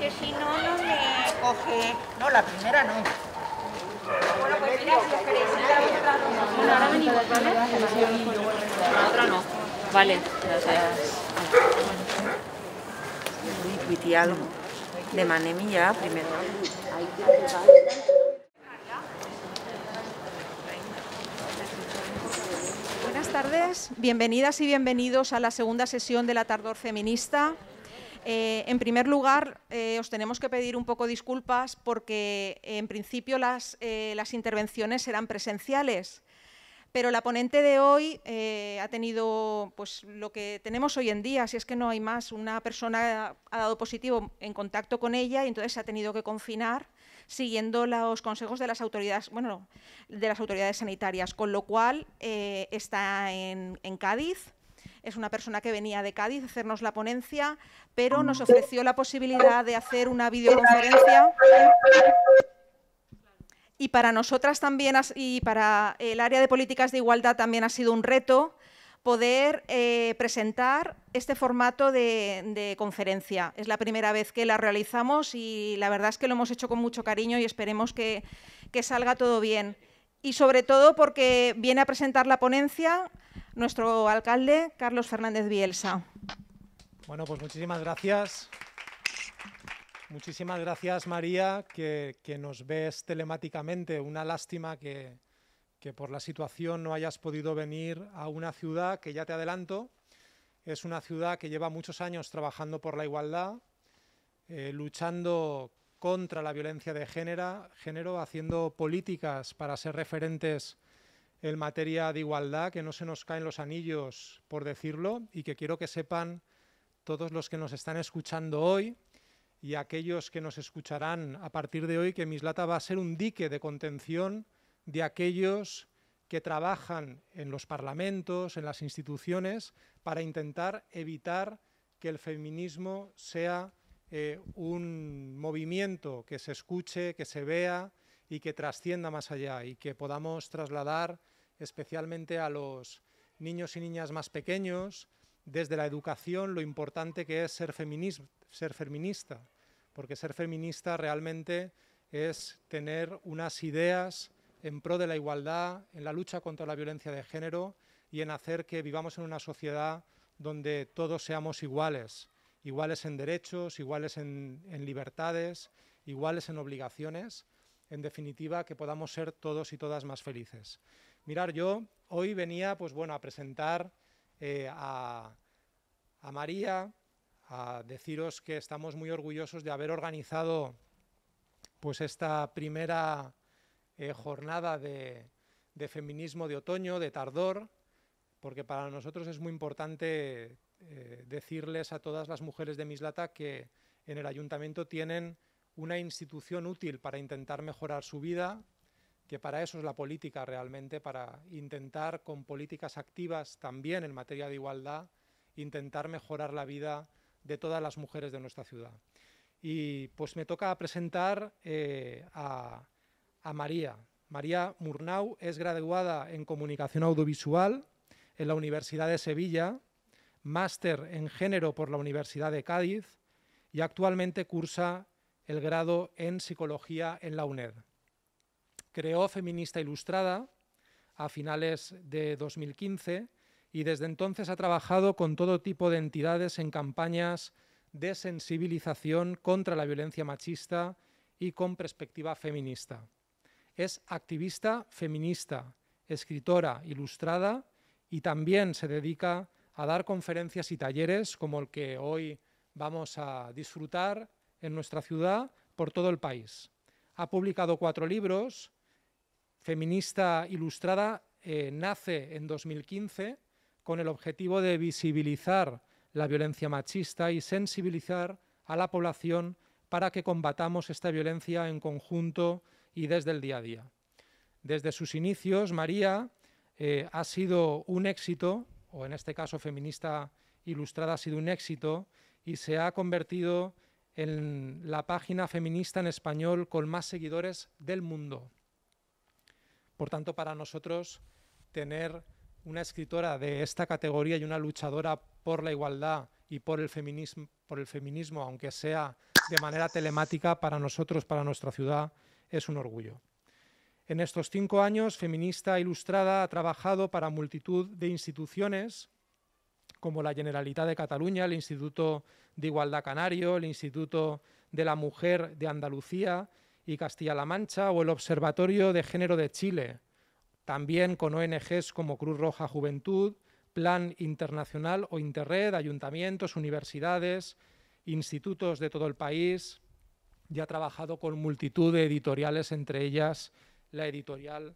que si no, no me coge... No, la primera no. Bueno, pues mira, si os queréis sentar otra dos. Bueno, ahora venimos, ¿vale? La otra no. Vale, gracias. Tuiteé algo. Demanem ja primero. Buenas tardes, bienvenidas y bienvenidos a la segunda sesión de la Tardor Feminista. En primer lugar, os tenemos que pedir un poco disculpas porque en principio las intervenciones serán presenciales, pero la ponente de hoy ha tenido pues, lo que tenemos hoy en día, si es que no hay más. Una persona ha dado positivo en contacto con ella y entonces se ha tenido que confinar siguiendo los consejos de las autoridades, bueno, de las autoridades sanitarias, con lo cual está en Cádiz. Es una persona que venía de Cádiz a hacernos la ponencia, pero nos ofreció la posibilidad de hacer una videoconferencia. Y para nosotras también, y para el área de políticas de igualdad también ha sido un reto poder presentar este formato de conferencia. Es la primera vez que la realizamos y la verdad es que lo hemos hecho con mucho cariño y esperemos que salga todo bien. Y sobre todo porque viene a presentar la ponencia nuestro alcalde, Carlos Fernández Bielsa. Bueno, pues muchísimas gracias. Muchísimas gracias, María, que nos ves telemáticamente. Una lástima que por la situación no hayas podido venir a una ciudad que, ya te adelanto, es una ciudad que lleva muchos años trabajando por la igualdad, luchando contra la violencia de género, haciendo políticas para ser referentes en materia de igualdad, que no se nos caen los anillos, por decirlo, y que quiero que sepan todos los que nos están escuchando hoy y aquellos que nos escucharán a partir de hoy, que Mislata va a ser un dique de contención de aquellos que trabajan en los parlamentos, en las instituciones, para intentar evitar que el feminismo sea un movimiento que se escuche, que se vea y que trascienda más allá, y que podamos trasladar especialmente a los niños y niñas más pequeños, desde la educación, lo importante que es ser feminista, porque ser feminista realmente es tener unas ideas en pro de la igualdad, en la lucha contra la violencia de género y en hacer que vivamos en una sociedad donde todos seamos iguales, iguales en derechos, iguales en libertades, iguales en obligaciones, en definitiva, que podamos ser todos y todas más felices. Mirar, yo hoy venía pues, bueno, a presentar a María, a deciros que estamos muy orgullosos de haber organizado pues, esta primera jornada de feminismo de otoño, de Tardor, porque para nosotros es muy importante decirles a todas las mujeres de Mislata que en el ayuntamiento tienen una institución útil para intentar mejorar su vida, que para eso es la política realmente, para intentar con políticas activas también en materia de igualdad, intentar mejorar la vida de todas las mujeres de nuestra ciudad. Y pues me toca presentar a María. María Murnau es graduada en Comunicación Audiovisual en la Universidad de Sevilla, máster en Género por la Universidad de Cádiz y actualmente cursa el grado en Psicología en la UNED. Creó Feminista Ilustrada a finales de 2015 y desde entonces ha trabajado con todo tipo de entidades en campañas de sensibilización contra la violencia machista y con perspectiva feminista. Es activista feminista, escritora ilustrada y también se dedica a dar conferencias y talleres como el que hoy vamos a disfrutar en nuestra ciudad por todo el país. Ha publicado 4 libros. Feminista Ilustrada nace en 2015 con el objetivo de visibilizar la violencia machista y sensibilizar a la población para que combatamos esta violencia en conjunto y desde el día a día. Desde sus inicios, María ha sido un éxito, o en este caso Feminista Ilustrada ha sido un éxito, y se ha convertido en la página feminista en español con más seguidores del mundo. Por tanto, para nosotros, tener una escritora de esta categoría y una luchadora por la igualdad y por el feminismo, aunque sea de manera telemática, para nosotros, para nuestra ciudad, es un orgullo. En estos 5 años, Feminista Ilustrada ha trabajado para multitud de instituciones como la Generalitat de Cataluña, el Instituto de Igualdad Canario, el Instituto de la Mujer de Andalucía y Castilla-La Mancha o el Observatorio de Género de Chile, también con ONGs como Cruz Roja Juventud, Plan Internacional o Interred, ayuntamientos, universidades, institutos de todo el país, y ha trabajado con multitud de editoriales, entre ellas la editorial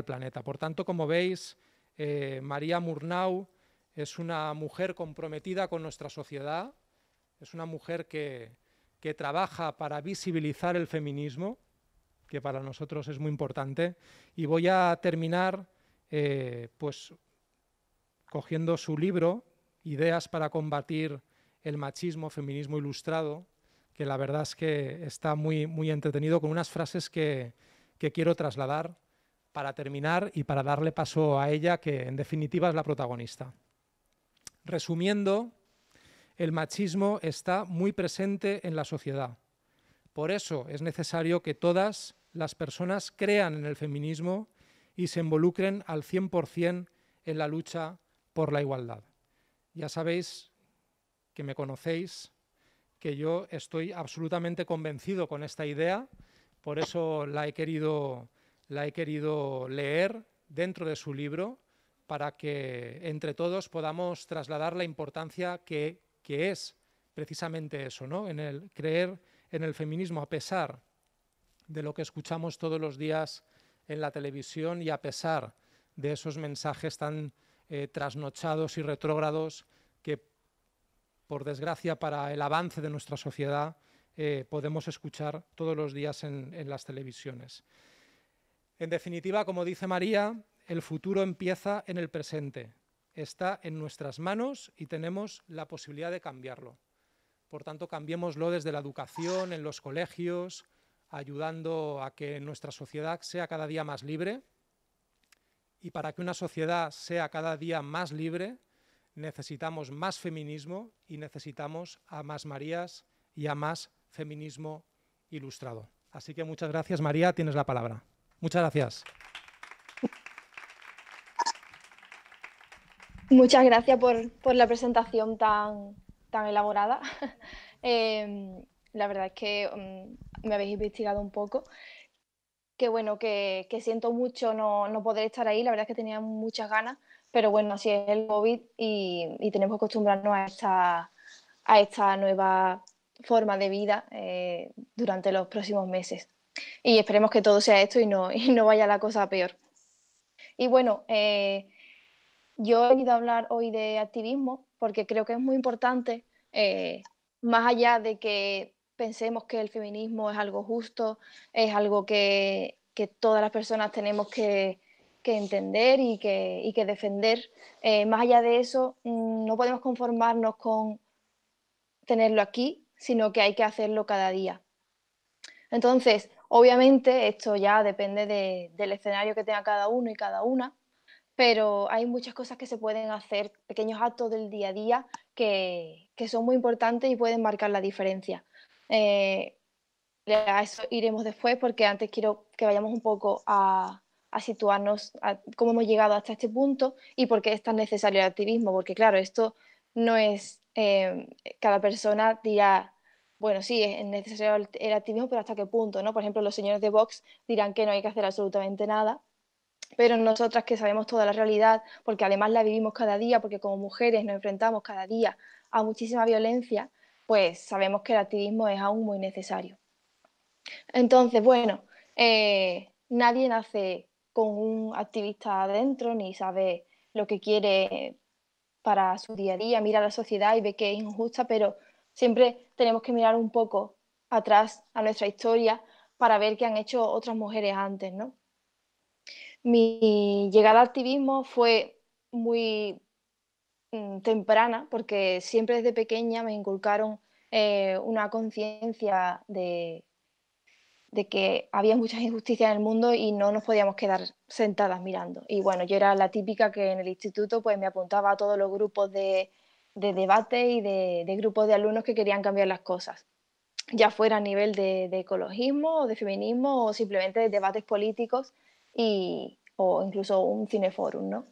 Planeta. Por tanto, como veis, María Murnau es una mujer comprometida con nuestra sociedad, es una mujer que trabaja para visibilizar el feminismo, que para nosotros es muy importante, y voy a terminar pues cogiendo su libro, Ideas para combatir el machismo, feminismo ilustrado, que la verdad es que está muy, muy entretenido, con unas frases que quiero trasladar para terminar y para darle paso a ella, que en definitiva es la protagonista. Resumiendo, el machismo está muy presente en la sociedad. Por eso es necesario que todas las personas crean en el feminismo y se involucren al 100% en la lucha por la igualdad. Ya sabéis, que me conocéis, que yo estoy absolutamente convencido con esta idea, por eso la he querido leer dentro de su libro, para que entre todos podamos trasladar la importancia que es precisamente eso, ¿no? En el creer en el feminismo, a pesar de lo que escuchamos todos los días en la televisión y a pesar de esos mensajes tan trasnochados y retrógrados que, por desgracia para el avance de nuestra sociedad, podemos escuchar todos los días en las televisiones. En definitiva, como dice María, el futuro empieza en el presente, está en nuestras manos y tenemos la posibilidad de cambiarlo. Por tanto, cambiémoslo desde la educación, en los colegios, ayudando a que nuestra sociedad sea cada día más libre. Y para que una sociedad sea cada día más libre, necesitamos más feminismo y necesitamos a más Marías y a más feminismo ilustrado. Así que muchas gracias, María, tienes la palabra. Muchas gracias. Muchas gracias por la presentación tan elaborada. La verdad es que me habéis investigado un poco. Que bueno, que siento mucho no poder estar ahí. La verdad es que tenía muchas ganas, pero bueno, así es el COVID y tenemos que acostumbrarnos a esta nueva forma de vida durante los próximos meses. Y esperemos que todo sea esto y no vaya la cosa a peor. Y bueno, yo he venido a hablar hoy de activismo porque creo que es muy importante, más allá de que pensemos que el feminismo es algo justo, es algo que todas las personas tenemos que entender y que defender. Más allá de eso, no podemos conformarnos con tenerlo aquí, sino que hay que hacerlo cada día. Entonces, obviamente, esto ya depende del escenario que tenga cada uno y cada una, pero hay muchas cosas que se pueden hacer, pequeños actos del día a día que son muy importantes y pueden marcar la diferencia. A eso iremos después, porque antes quiero que vayamos un poco a situarnos a cómo hemos llegado hasta este punto y por qué es tan necesario el activismo, porque claro, esto no es, cada persona dirá, bueno, sí, es necesario el activismo, pero ¿hasta qué punto, no? Por ejemplo, los señores de Vox dirán que no hay que hacer absolutamente nada, pero nosotras que sabemos toda la realidad, porque además la vivimos cada día, porque como mujeres nos enfrentamos cada día a muchísima violencia, pues sabemos que el activismo es aún muy necesario. Entonces, bueno, nadie nace con un activista adentro, ni sabe lo que quiere para su día a día, mira a la sociedad y ve que es injusta, pero siempre tenemos que mirar un poco atrás a nuestra historia para ver qué han hecho otras mujeres antes, ¿no? Mi llegada al activismo fue muy temprana, porque siempre desde pequeña me inculcaron una conciencia de que había muchas injusticias en el mundo y no nos podíamos quedar sentadas mirando. Y bueno, yo era la típica que en el instituto pues me apuntaba a todos los grupos de de debate y de grupos de alumnos que querían cambiar las cosas, ya fuera a nivel de ecologismo o de feminismo o simplemente de debates políticos o incluso un cineforum, ¿no?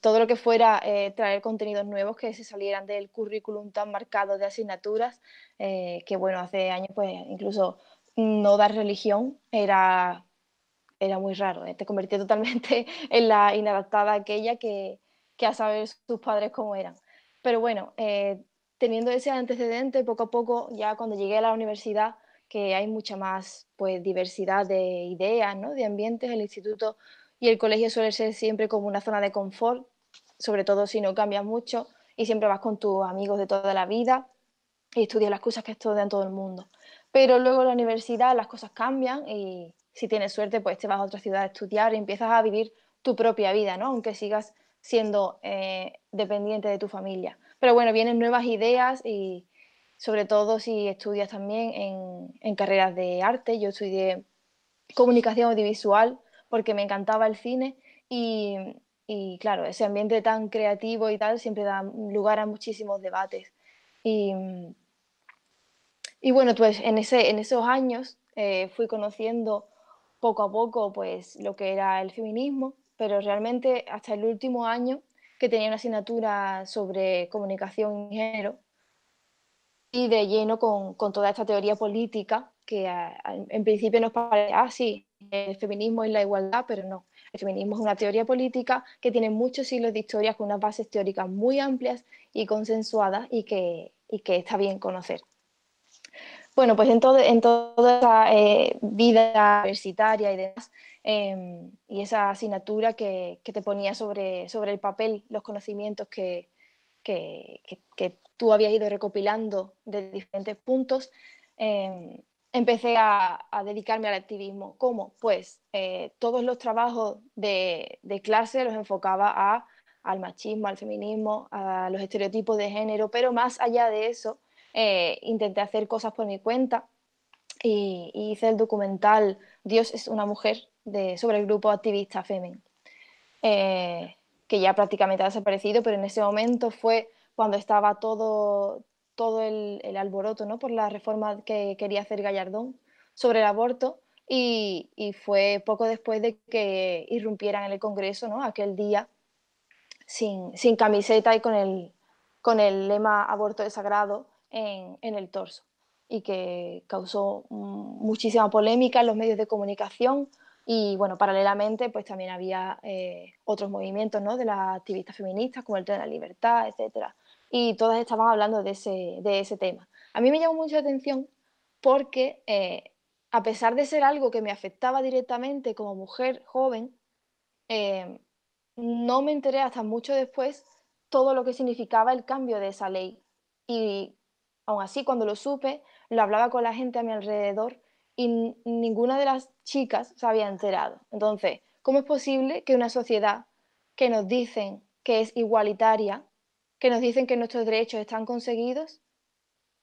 Todo lo que fuera traer contenidos nuevos que se salieran del currículum tan marcado de asignaturas, que bueno, hace años pues incluso no dar religión era muy raro, te convertía totalmente en la inadaptada aquella que a saber sus padres cómo eran. Pero bueno, teniendo ese antecedente, poco a poco, ya cuando llegué a la universidad, que hay mucha más pues, diversidad de ideas, ¿no? De ambientes, el instituto y el colegio suele ser siempre como una zona de confort, sobre todo si no cambias mucho y siempre vas con tus amigos de toda la vida y estudias las cosas que estudian todo el mundo. Pero luego en la universidad las cosas cambian y si tienes suerte pues te vas a otra ciudad a estudiar y empiezas a vivir tu propia vida, ¿no? Aunque sigas siendo dependiente de tu familia. Pero bueno, vienen nuevas ideas y sobre todo si estudias también en carreras de arte. Yo estudié comunicación audiovisual porque me encantaba el cine y claro, ese ambiente tan creativo y tal siempre da lugar a muchísimos debates. Y, y bueno, pues en esos años fui conociendo poco a poco pues lo que era el feminismo, pero realmente hasta el último año que tenía una asignatura sobre comunicación y género y de lleno con toda esta teoría política que en principio nos parece, sí, el feminismo es la igualdad, pero no. El feminismo es una teoría política que tiene muchos siglos de historia con unas bases teóricas muy amplias y consensuadas y que está bien conocer. Bueno, pues en toda esa vida universitaria y demás, y esa asignatura que te ponía sobre el papel los conocimientos que tú habías ido recopilando de diferentes puntos, empecé a dedicarme al activismo. ¿Cómo? Pues todos los trabajos de clase los enfocaba al machismo, al feminismo, a los estereotipos de género, pero más allá de eso, intenté hacer cosas por mi cuenta y hice el documental Dios es una mujer sobre el grupo activista Femen, que ya prácticamente ha desaparecido, pero en ese momento fue cuando estaba todo el alboroto, ¿no? Por la reforma que quería hacer Gallardón sobre el aborto y fue poco después de que irrumpieran en el Congreso, ¿no? Aquel día sin camiseta y con el lema aborto es sagrado en el torso y que causó muchísima polémica en los medios de comunicación y bueno, paralelamente pues también había otros movimientos, ¿no? De las activistas feministas como el Tren de la Libertad, etcétera, y todas estaban hablando de ese tema. A mí me llamó mucho la atención porque a pesar de ser algo que me afectaba directamente como mujer joven, eh, no me enteré hasta mucho después todo lo que significaba el cambio de esa ley. Y aún así, cuando lo supe, lo hablaba con la gente a mi alrededor y ninguna de las chicas se había enterado. Entonces, ¿cómo es posible que una sociedad que nos dicen que es igualitaria, que nos dicen que nuestros derechos están conseguidos,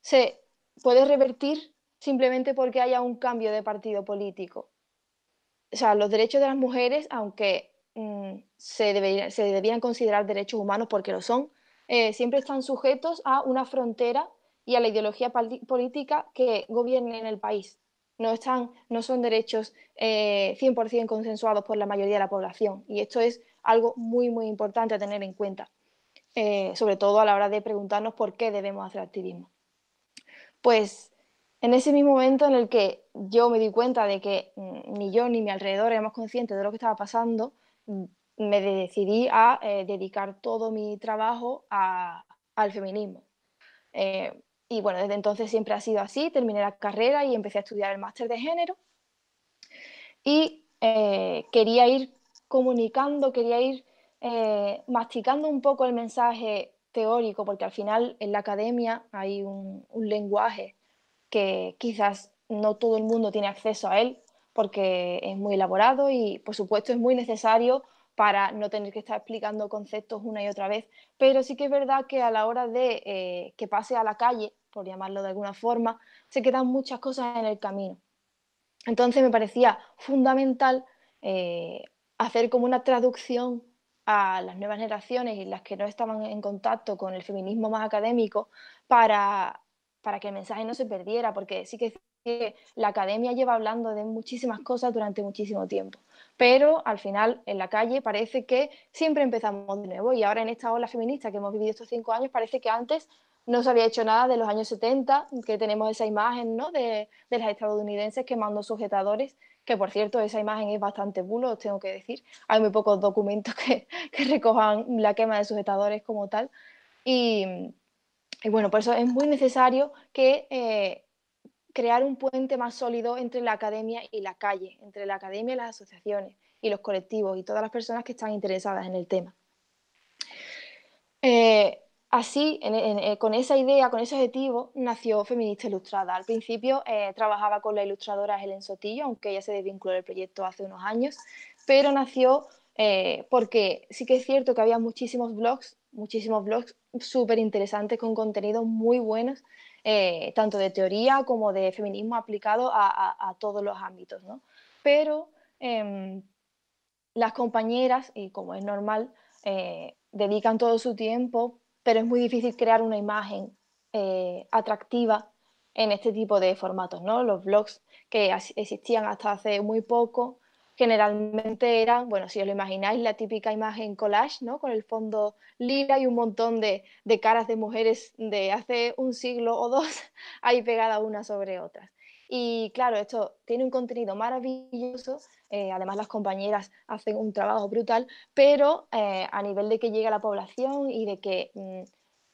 se puede revertir simplemente porque haya un cambio de partido político? O sea, los derechos de las mujeres, aunque se debían considerar derechos humanos porque lo son, siempre están sujetos a una frontera y a la ideología política que gobierne en el país. No son derechos 100% consensuados por la mayoría de la población. Y esto es algo muy, muy importante a tener en cuenta, sobre todo a la hora de preguntarnos por qué debemos hacer activismo. Pues en ese mismo momento en el que yo me di cuenta de que ni yo ni mi alrededor éramos conscientes de lo que estaba pasando, me decidí a dedicar todo mi trabajo al feminismo. Y bueno, desde entonces siempre ha sido así, terminé la carrera y empecé a estudiar el máster de género y quería ir comunicando, quería ir masticando un poco el mensaje teórico, porque al final en la academia hay un lenguaje que quizás no todo el mundo tiene acceso a él porque es muy elaborado y por supuesto es muy necesario para no tener que estar explicando conceptos una y otra vez, pero sí que es verdad que a la hora de que pase a la calle, por llamarlo de alguna forma, se quedan muchas cosas en el camino. Entonces me parecía fundamental hacer como una traducción a las nuevas generaciones y las que no estaban en contacto con el feminismo más académico para que el mensaje no se perdiera, porque sí que la academia lleva hablando de muchísimas cosas durante muchísimo tiempo, pero al final en la calle parece que siempre empezamos de nuevo y ahora en esta ola feminista que hemos vivido estos 5 años parece que antes no se había hecho nada de los años 70, que tenemos esa imagen, ¿no?, de las estadounidenses quemando sujetadores, que por cierto esa imagen es bastante bulo, os tengo que decir, hay muy pocos documentos que recojan la quema de sujetadores como tal y bueno, por eso es muy necesario que crear un puente más sólido entre la academia y la calle, entre la academia y las asociaciones y los colectivos y todas las personas que están interesadas en el tema. Así, con esa idea, con ese objetivo, nació Feminista Ilustrada. Al principio trabajaba con la ilustradora Helen Sotillo, aunque ella se desvinculó del proyecto hace unos años, pero nació porque sí que es cierto que había muchísimos blogs súper interesantes con contenidos muy buenos, tanto de teoría como de feminismo aplicado a todos los ámbitos, ¿no? Pero las compañeras, y como es normal, dedican todo su tiempo, pero es muy difícil crear una imagen atractiva en este tipo de formatos, ¿no? Los blogs que existían hasta hace muy poco generalmente eran, bueno, si os lo imagináis, la típica imagen collage, ¿no?, con el fondo lila y un montón de caras de mujeres de hace un siglo o dos ahí pegadas unas sobre otras. Y claro, esto tiene un contenido maravilloso, además las compañeras hacen un trabajo brutal, pero a nivel de que llegue a la población y de que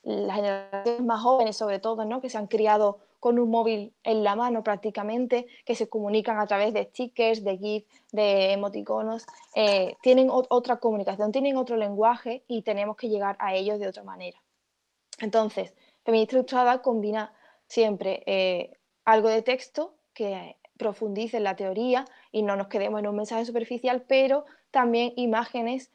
las generaciones más jóvenes, sobre todo, ¿no?, que se han criado con un móvil en la mano prácticamente, que se comunican a través de stickers, de GIF, de emoticonos, tienen otra comunicación, tienen otro lenguaje y tenemos que llegar a ellos de otra manera. Entonces, Feminista Ilustrada combina siempre algo de texto que profundice en la teoría y no nos quedemos en un mensaje superficial, pero también imágenes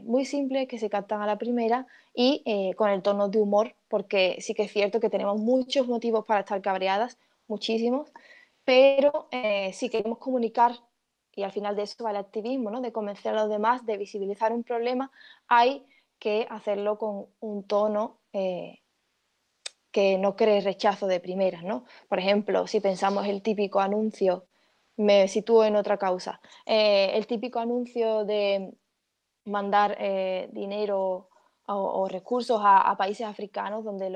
muy simples que se captan a la primera y con el tono de humor, porque sí que es cierto que tenemos muchos motivos para estar cabreadas, muchísimos, pero si queremos comunicar, y al final de eso va el activismo, ¿no?, de convencer a los demás, de visibilizar un problema, hay que hacerlo con un tono que no cree rechazo de primeras, ¿no? Por ejemplo, si pensamos el típico anuncio, me sitúo en otra causa, el típico anuncio de mandar dinero o recursos a países africanos donde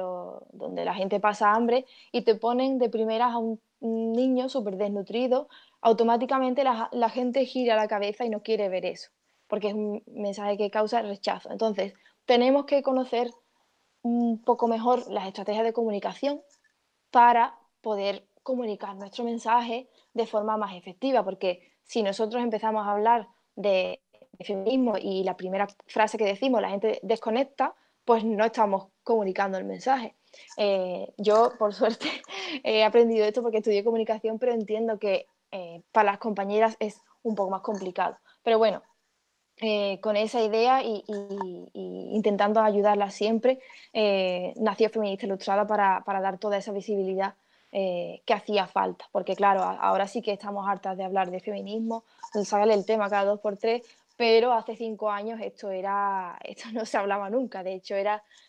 la gente pasa hambre y te ponen de primeras a un niño súper desnutrido, automáticamente la gente gira la cabeza y no quiere ver eso, porque es un mensaje que causa rechazo. Entonces, tenemos que conocer un poco mejor las estrategias de comunicación para poder comunicar nuestro mensaje de forma más efectiva, porque si nosotros empezamos a hablar de feminismo y la primera frase que decimos la gente desconecta, pues no estamos comunicando el mensaje. Yo, por suerte, he aprendido esto porque estudié comunicación, pero entiendo que para las compañeras es un poco más complicado. Pero bueno, con esa idea y intentando ayudarla siempre, nació Feminista Ilustrada para dar toda esa visibilidad que hacía falta, porque claro, ahora sí que estamos hartas de hablar de feminismo, sale el tema cada 2 por 3, pero hace 5 años esto no se hablaba nunca, de hecho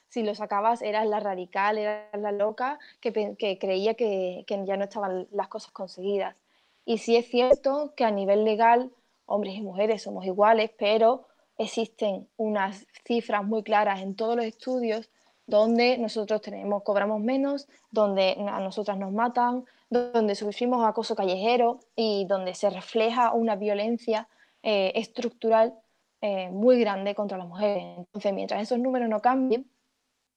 si lo sacabas eras la radical, eras la loca que creía que ya no estaban las cosas conseguidas. Y sí es cierto que a nivel legal hombres y mujeres somos iguales, pero existen unas cifras muy claras en todos los estudios donde nosotros cobramos menos, donde a nosotras nos matan, donde sufrimos acoso callejero y donde se refleja una violencia estructural muy grande contra las mujeres. Entonces, mientras esos números no cambien,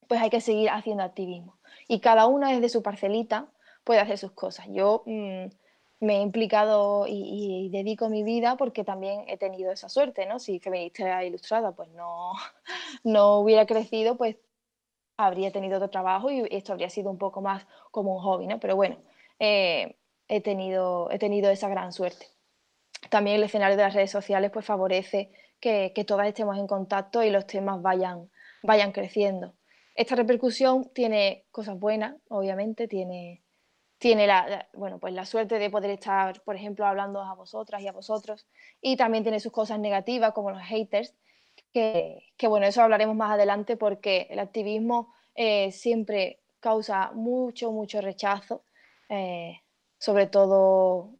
pues hay que seguir haciendo activismo. Y cada una desde su parcelita puede hacer sus cosas. Yo me he implicado y dedico mi vida porque también he tenido esa suerte, ¿no? Si Feminista Ilustrada pues no hubiera crecido, pues habría tenido otro trabajo y esto habría sido un poco más como un hobby, ¿no? Pero bueno, he tenido esa gran suerte. También el escenario de las redes sociales pues favorece que todas estemos en contacto y los temas vayan creciendo. Esta repercusión tiene cosas buenas, obviamente, tiene bueno, pues la suerte de poder estar, por ejemplo, hablando a vosotras y a vosotros, y también tiene sus cosas negativas, como los haters, que bueno, eso hablaremos más adelante porque el activismo siempre causa mucho rechazo, sobre todo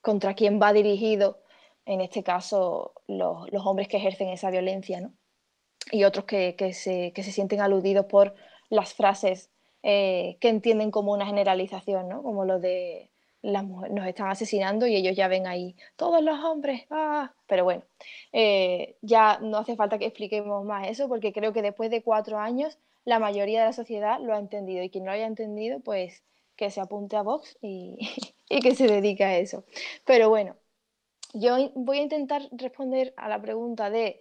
contra quien va dirigido, en este caso los hombres que ejercen esa violencia, ¿no? Y otros que se sienten aludidos por las frases que entienden como una generalización, ¿no? Como lo de las mujeres nos están asesinando y ellos ya ven ahí, todos los hombres, ¡ah! Pero bueno, ya no hace falta que expliquemos más eso porque creo que después de 4 años la mayoría de la sociedad lo ha entendido y quien no lo haya entendido, pues que se apunte a Vox y, y que se dedique a eso. Pero bueno, yo voy a intentar responder a la pregunta de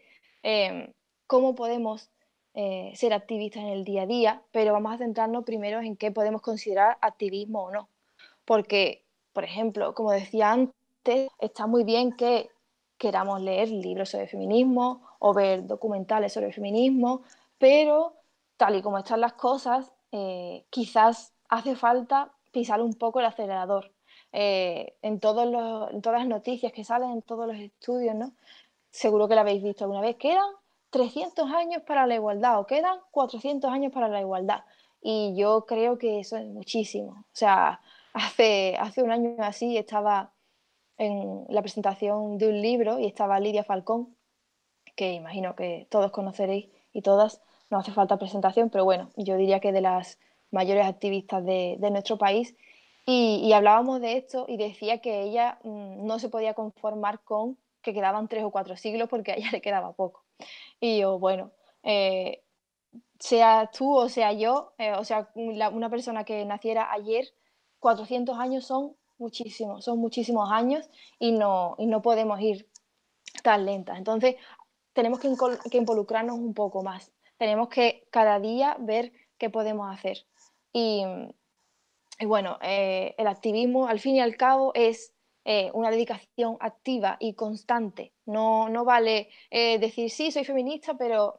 cómo podemos ser activistas en el día a día, pero vamos a centrarnos primero en qué podemos considerar activismo o no. Porque, por ejemplo, como decía antes, está muy bien que queramos leer libros sobre feminismo o ver documentales sobre feminismo, pero tal y como están las cosas, quizás hace falta pisar un poco el acelerador. En todas las noticias que salen, en todos los estudios, ¿no? Seguro que lo habéis visto alguna vez, quedan 300 años para la igualdad o quedan 400 años para la igualdad. Y yo creo que eso es muchísimo. O sea, hace un año así estaba en la presentación de un libro y estaba Lidia Falcón, que imagino que todos conoceréis y todas, no hace falta presentación, pero bueno, yo diría que de las mayores activistas de nuestro país. Y hablábamos de esto y decía que ella no se podía conformar con que quedaban 3 o 4 siglos porque a ella le quedaba poco. Y yo, bueno, sea tú o sea yo, o sea, una persona que naciera ayer, 400 años son muchísimos años y no podemos ir tan lentas. Entonces, tenemos que involucrarnos un poco más. Tenemos que cada día ver qué podemos hacer. Y, y bueno, el activismo al fin y al cabo es una dedicación activa y constante. No vale decir, sí, soy feminista, pero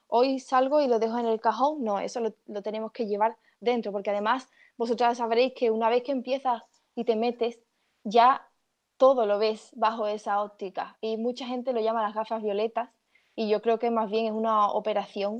hoy salgo y lo dejo en el cajón. No, eso lo tenemos que llevar dentro, porque además vosotras sabréis que una vez que empiezas y te metes, ya todo lo ves bajo esa óptica. Y mucha gente lo llama las gafas violetas, y yo creo que más bien es una operación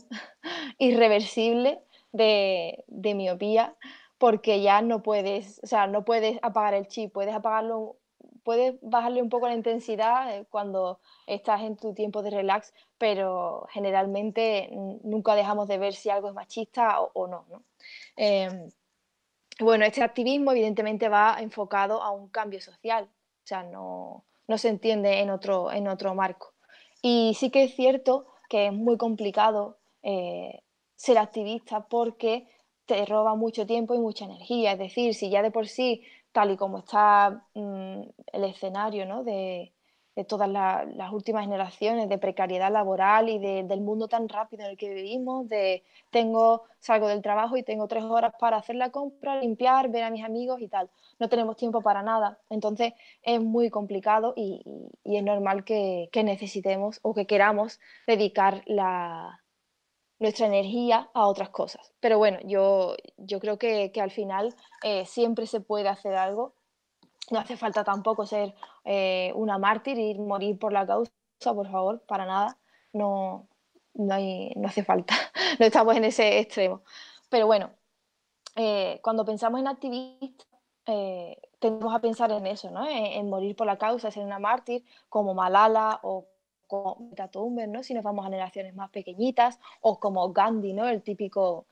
irreversible de miopía, porque ya no puedes, o sea, no puedes apagar el chip, puedes apagarlo, puedes bajarle un poco la intensidad cuando estás en tu tiempo de relax, pero generalmente nunca dejamos de ver si algo es machista o no, ¿no? Bueno, este activismo evidentemente va enfocado a un cambio social, o sea, no se entiende en otro marco. Y sí que es cierto que es muy complicado ser activista porque te roba mucho tiempo y mucha energía. Es decir, si ya de por sí, tal y como está el escenario, ¿no? de todas las últimas generaciones, de precariedad laboral y del mundo tan rápido en el que vivimos, salgo del trabajo y tengo 3 horas para hacer la compra, limpiar, ver a mis amigos y tal. No tenemos tiempo para nada. Entonces es muy complicado y es normal que necesitemos o que queramos dedicar nuestra energía a otras cosas. Pero bueno, yo creo que al final siempre se puede hacer algo. No hace falta tampoco ser una mártir y morir por la causa, por favor, para nada. No, no hace falta, no estamos en ese extremo. Pero bueno, cuando pensamos en activistas, tendemos a pensar en eso, ¿no? En morir por la causa, ser una mártir, como Malala o como Greta Thunberg, ¿no? Si nos vamos a generaciones más pequeñitas, o como Gandhi, ¿no? El típico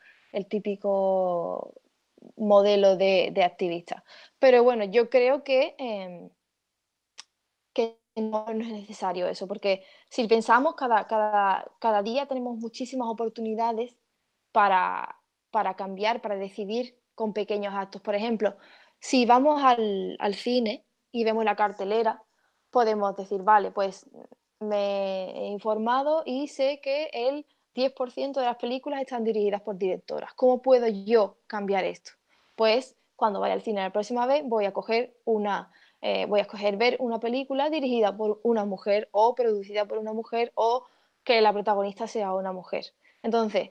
modelo de activista. Pero bueno, yo creo que no es necesario eso, porque si pensamos, cada día tenemos muchísimas oportunidades para cambiar, para decidir con pequeños actos. Por ejemplo, si vamos al cine y vemos la cartelera, podemos decir, vale, pues me he informado y sé que el 10% de las películas están dirigidas por directoras. ¿Cómo puedo yo cambiar esto? Pues cuando vaya al cine la próxima vez voy a escoger ver una película dirigida por una mujer o producida por una mujer o que la protagonista sea una mujer. Entonces,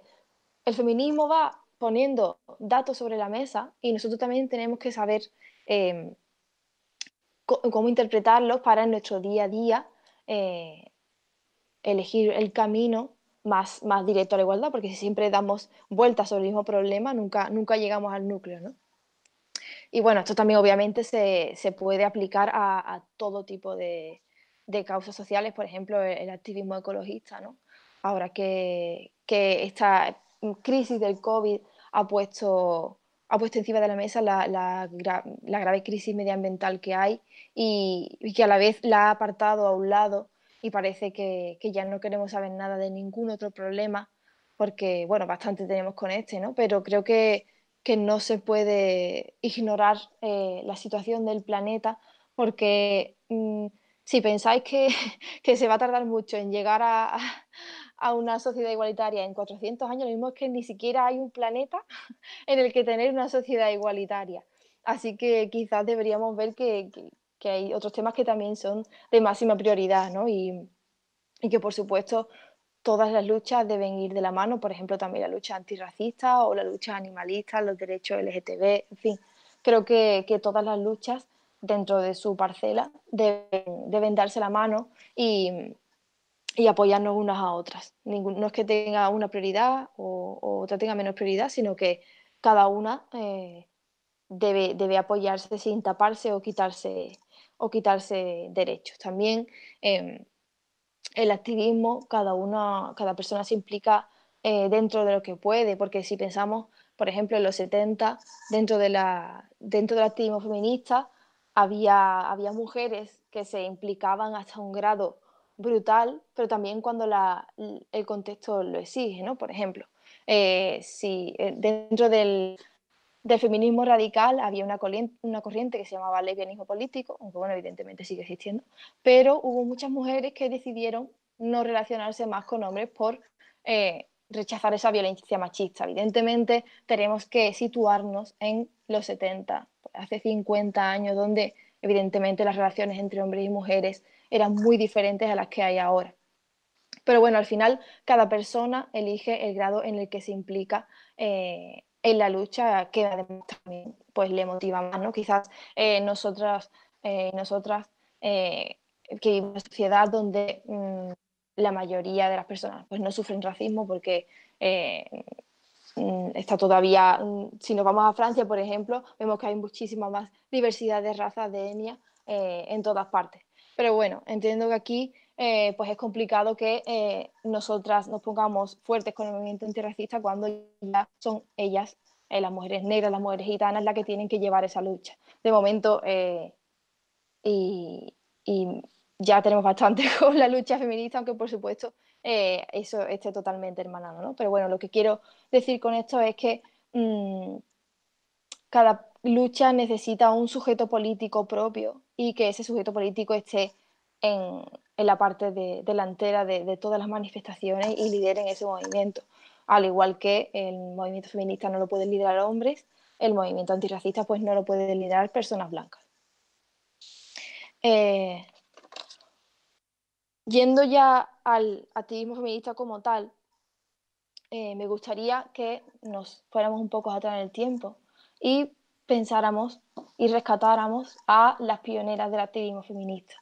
el feminismo va poniendo datos sobre la mesa y nosotros también tenemos que saber eh, cómo interpretarlos para en nuestro día a día elegir el camino más directo a la igualdad, porque si siempre damos vueltas sobre el mismo problema, nunca llegamos al núcleo, ¿no? Y bueno, esto también obviamente se puede aplicar a todo tipo de causas sociales, por ejemplo, el activismo ecologista, ¿no? Ahora que esta crisis del COVID ha puesto encima de la mesa la grave crisis medioambiental que hay y que a la vez la ha apartado a un lado y parece que ya no queremos saber nada de ningún otro problema porque, bueno, bastante tenemos con este, ¿no? Pero creo que no se puede ignorar la situación del planeta porque si pensáis que se va a tardar mucho en llegar a una sociedad igualitaria en 400 años, lo mismo es que ni siquiera hay un planeta en el que tener una sociedad igualitaria. Así que quizás deberíamos ver que hay otros temas que también son de máxima prioridad, ¿no? Y que por supuesto todas las luchas deben ir de la mano, por ejemplo también la lucha antirracista o la lucha animalista, los derechos LGTB, en fin, creo que todas las luchas dentro de su parcela deben darse la mano y apoyarnos unas a otras. No es que tenga una prioridad o otra tenga menos prioridad, sino que cada una debe apoyarse sin taparse o quitarse derechos. También el activismo, cada persona se implica dentro de lo que puede, porque si pensamos, por ejemplo, en los 70, dentro del activismo feminista, había mujeres que se implicaban hasta un grado brutal, pero también cuando el contexto lo exige, ¿no? Por ejemplo, si dentro del feminismo radical había una corriente que se llamaba lesbianismo político, aunque bueno, evidentemente sigue existiendo, pero hubo muchas mujeres que decidieron no relacionarse más con hombres por rechazar esa violencia machista. Evidentemente tenemos que situarnos en los 70, hace 50 años, donde evidentemente las relaciones entre hombres y mujeres eran muy diferentes a las que hay ahora. Pero bueno, al final cada persona elige el grado en el que se implica en la lucha, que además también pues, le motiva más, ¿no? Quizás nosotras que vivimos en una sociedad donde la mayoría de las personas pues, no sufren racismo porque está todavía, si nos vamos a Francia, por ejemplo, vemos que hay muchísima más diversidad de razas, de etnia en todas partes. Pero bueno, entiendo que aquí pues es complicado que nosotras nos pongamos fuertes con el movimiento antirracista cuando ya son ellas, las mujeres negras, las mujeres gitanas, las que tienen que llevar esa lucha. De momento, y ya tenemos bastante con la lucha feminista, aunque por supuesto eso esté totalmente hermanado, ¿no? Pero bueno, lo que quiero decir con esto es que cada lucha necesita un sujeto político propio y que ese sujeto político esté en la parte delantera de todas las manifestaciones y lideren ese movimiento. Al igual que el movimiento feminista no lo pueden liderar hombres, el movimiento antirracista pues no lo pueden liderar personas blancas. Yendo ya al activismo feminista como tal, me gustaría que nos fuéramos un poco atrás en el tiempo y pensáramos y rescatáramos a las pioneras del activismo feminista.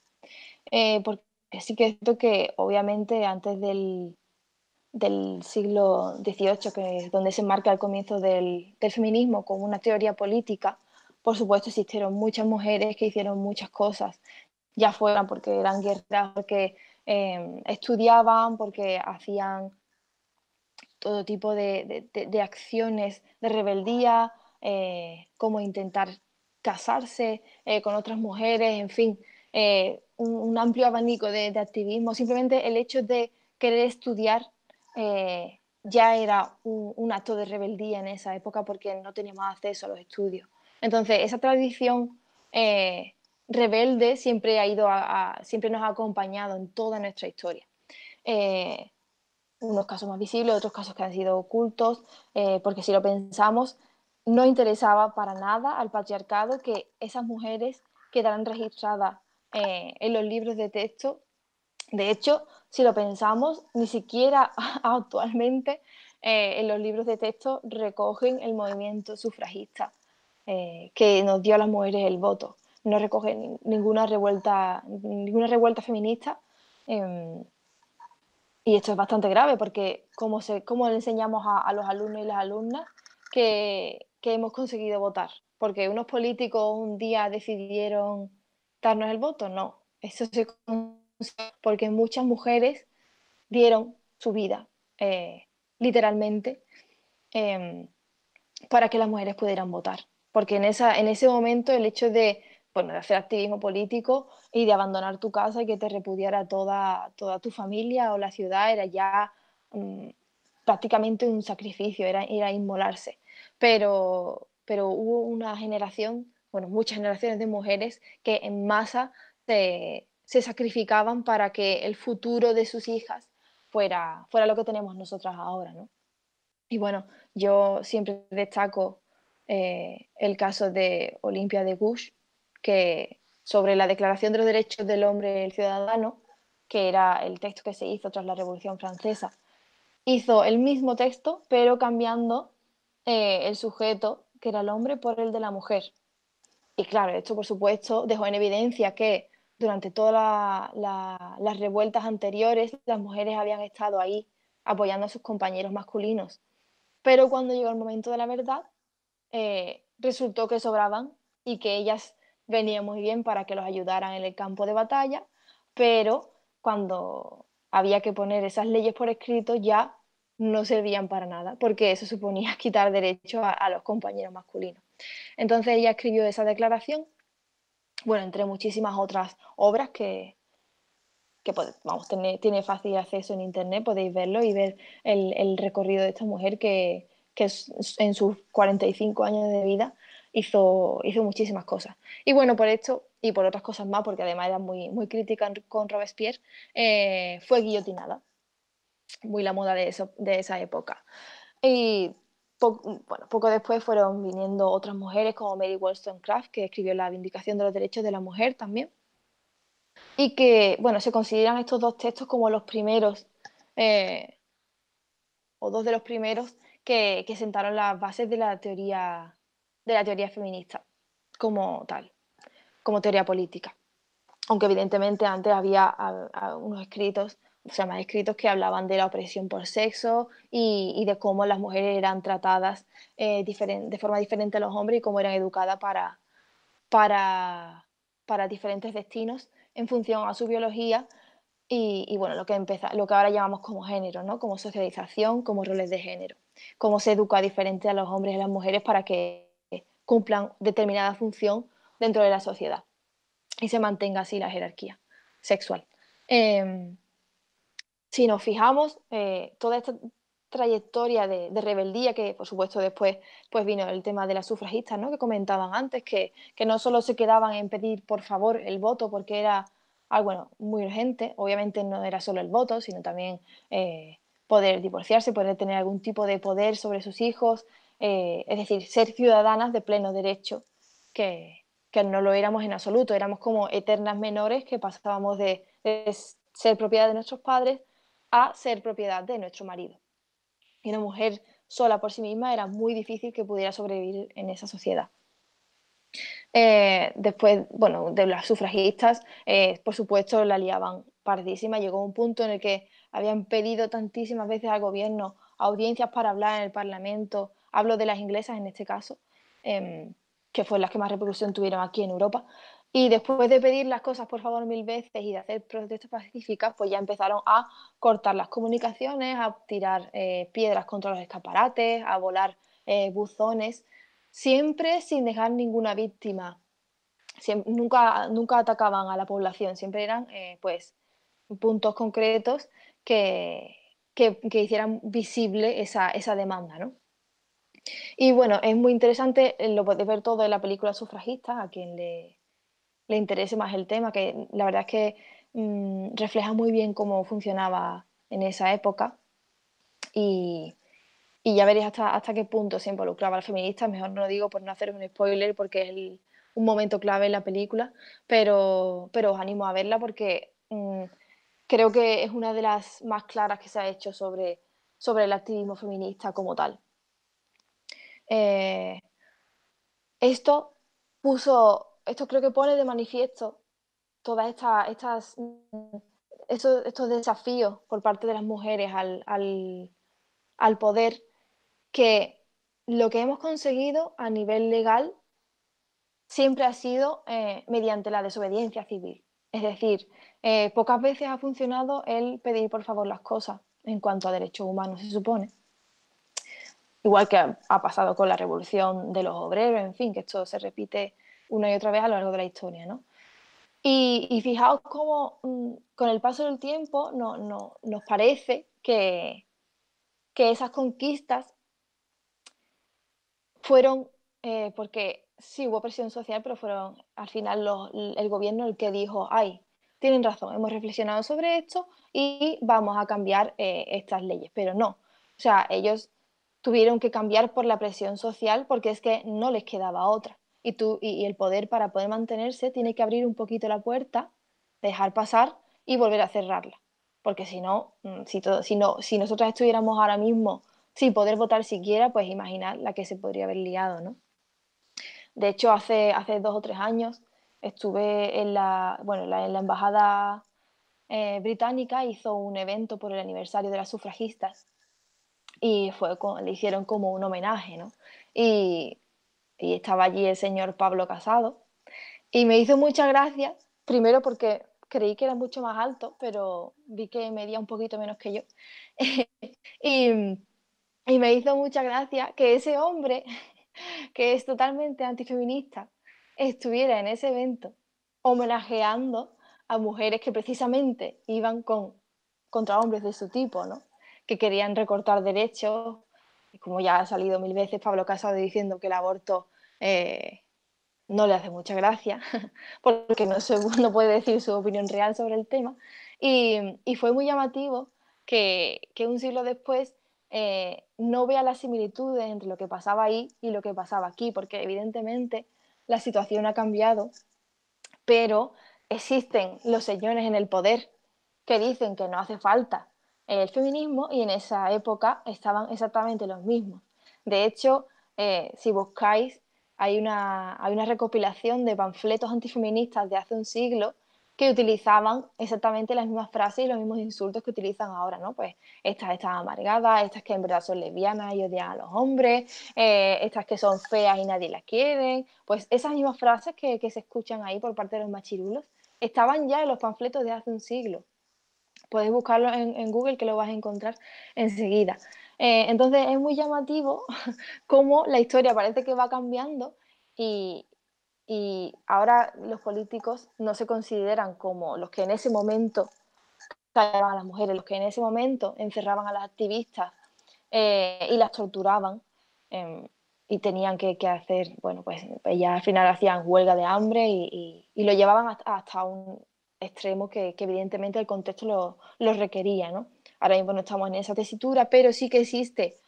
Porque sí que es cierto que obviamente antes del siglo XVIII, que es donde se marca el comienzo del feminismo como una teoría política, por supuesto existieron muchas mujeres que hicieron muchas cosas, ya fueran porque eran guerreras, porque estudiaban, porque hacían todo tipo de acciones de rebeldía, como intentar casarse con otras mujeres, en fin, un amplio abanico de activismo. Simplemente el hecho de querer estudiar ya era un acto de rebeldía en esa época porque no teníamos acceso a los estudios. Entonces, esa tradición rebelde siempre siempre nos ha acompañado en toda nuestra historia. Unos casos más visibles, otros casos que han sido ocultos, porque si lo pensamos, no interesaba para nada al patriarcado que esas mujeres quedaran registradas en los libros de texto. De hecho, si lo pensamos, ni siquiera actualmente en los libros de texto recogen el movimiento sufragista que nos dio a las mujeres el voto. No recogen ninguna revuelta feminista. Y esto es bastante grave porque ¿cómo le enseñamos a los alumnos y las alumnas que hemos conseguido votar? Porque unos políticos un día decidieron darnos el voto. No, eso se consigue porque muchas mujeres dieron su vida, literalmente, eh, para que las mujeres pudieran votar. Porque en ese momento el hecho de, bueno, de hacer activismo político y de abandonar tu casa y que te repudiara toda tu familia o la ciudad era ya prácticamente un sacrificio, era inmolarse. Pero hubo una generación, bueno, muchas generaciones de mujeres que en masa se sacrificaban para que el futuro de sus hijas fuera lo que tenemos nosotras ahora, ¿no? Y bueno, yo siempre destaco el caso de Olimpia de Gouges, que sobre la Declaración de los Derechos del Hombre y el Ciudadano, que era el texto que se hizo tras la Revolución Francesa, hizo el mismo texto, pero cambiando el sujeto, que era el hombre, por el de la mujer. Y claro, esto por supuesto dejó en evidencia que durante todas las revueltas anteriores las mujeres habían estado ahí apoyando a sus compañeros masculinos, pero cuando llegó el momento de la verdad, resultó que sobraban y que ellas venían muy bien para que los ayudaran en el campo de batalla, pero cuando había que poner esas leyes por escrito ya no servían para nada, porque eso suponía quitar derechos a los compañeros masculinos. Entonces ella escribió esa declaración, bueno, entre muchísimas otras obras que vamos, tiene fácil acceso en internet, podéis verlo y ver el recorrido de esta mujer que en sus 45 años de vida hizo muchísimas cosas. Y bueno, por esto y por otras cosas más, porque además era muy crítica con Robespierre, fue guillotinada, muy la moda de esa época. Y poco después fueron viniendo otras mujeres como Mary Wollstonecraft, que escribió La Vindicación de los Derechos de la Mujer también, y que, bueno, se consideran estos dos textos como los primeros, o dos de los primeros, que sentaron las bases de la teoría feminista como tal, como teoría política. Aunque evidentemente antes había unos escritos, o sea, más escritos que hablaban de la opresión por sexo y de cómo las mujeres eran tratadas de forma diferente a los hombres y cómo eran educadas para, para diferentes destinos en función a su biología y bueno, lo que ahora llamamos como género, ¿no? Como socialización, como roles de género, cómo se educa diferente a los hombres y a las mujeres para que cumplan determinada función dentro de la sociedad y se mantenga así la jerarquía sexual. Si nos fijamos, toda esta trayectoria de rebeldía, que por supuesto después pues vino el tema de las sufragistas, ¿no? Que comentaban antes, que no solo se quedaban en pedir por favor el voto porque era algo bueno, muy urgente, obviamente no era solo el voto, sino también poder divorciarse, poder tener algún tipo de poder sobre sus hijos, es decir, ser ciudadanas de pleno derecho, que no lo éramos en absoluto, éramos como eternas menores que pasábamos de ser propiedad de nuestros padres a ser propiedad de nuestro marido. Y una mujer sola por sí misma era muy difícil que pudiera sobrevivir en esa sociedad. Después, bueno, de las sufragistas, por supuesto, la liaban pardísima. Llegó un punto en el que habían pedido tantísimas veces al gobierno audiencias para hablar en el Parlamento. Hablo de las inglesas en este caso, que fue las que más repercusión tuvieron aquí en Europa. Y después de pedir las cosas por favor 1000 veces y de hacer protestas pacíficas, pues ya empezaron a cortar las comunicaciones, a tirar piedras contra los escaparates, a volar buzones, siempre sin dejar ninguna víctima. Nunca atacaban a la población, siempre eran pues puntos concretos que hicieran visible esa demanda, ¿no? Y bueno, es muy interesante, lo podéis ver todo en la película Sufragista, a quien le interese más el tema, que la verdad es que refleja muy bien cómo funcionaba en esa época y, y ya veréis hasta qué punto se involucraba a las feministas. Mejor no lo digo por no haceros un spoiler porque es un momento clave en la película, pero os animo a verla porque creo que es una de las más claras que se ha hecho sobre el activismo feminista como tal. Eh, esto creo que pone de manifiesto todas estas estos desafíos por parte de las mujeres al poder, que lo que hemos conseguido a nivel legal siempre ha sido mediante la desobediencia civil. Es decir, pocas veces ha funcionado el pedir por favor las cosas en cuanto a derechos humanos, se supone. Igual que ha pasado con la revolución de los obreros, en fin, que esto se repite una y otra vez a lo largo de la historia, ¿no? Y fijaos cómo con el paso del tiempo nos parece que esas conquistas fueron, porque sí hubo presión social, pero fueron al final el gobierno el que dijo, ay, tienen razón, hemos reflexionado sobre esto y vamos a cambiar estas leyes, pero no. O sea, ellos tuvieron que cambiar por la presión social porque es que no les quedaba otra. Y el poder, para poder mantenerse, tiene que abrir un poquito la puerta, dejar pasar y volver a cerrarla. Porque si no, si nosotras estuviéramos ahora mismo sin poder votar siquiera, pues imaginar la que se podría haber liado, ¿no? De hecho, hace 2 o 3 años estuve en la embajada británica, hizo un evento por el aniversario de las sufragistas y le hicieron como un homenaje, ¿no? Y, y estaba allí el señor Pablo Casado y me hizo mucha gracia, primero porque creí que era mucho más alto, pero vi que medía un poquito menos que yo. y, y me hizo mucha gracia que ese hombre, que es totalmente antifeminista, estuviera en ese evento homenajeando a mujeres que precisamente iban contra hombres de su tipo, ¿no? Que querían recortar derechos, y como ya ha salido 1000 veces Pablo Casado diciendo que el aborto no le hace mucha gracia, porque no puede decir su opinión real sobre el tema, y fue muy llamativo que un siglo después no vea las similitudes entre lo que pasaba ahí y lo que pasaba aquí, porque evidentemente la situación ha cambiado, pero existen los señores en el poder que dicen que no hace falta el feminismo y en esa época estaban exactamente los mismos. De hecho, si buscáis, hay una recopilación de panfletos antifeministas de hace un siglo que utilizaban exactamente las mismas frases y los mismos insultos que utilizan ahora, ¿no? Pues estas están amargadas, estas que en verdad son lesbianas y odian a los hombres, estas que son feas y nadie las quiere, pues esas mismas frases que se escuchan ahí por parte de los machirulos estaban ya en los panfletos de hace un siglo. Podéis buscarlo en Google que lo vas a encontrar enseguida. Entonces es muy llamativo cómo la historia parece que va cambiando y, y ahora los políticos no se consideran como los que en ese momento callaban a las mujeres, los que en ese momento encerraban a las activistas y las torturaban y tenían que hacer, bueno, pues ya al final hacían huelga de hambre y lo llevaban hasta un extremo que evidentemente el contexto lo requería, ¿no? Ahora mismo no estamos en esa tesitura, pero sí que existe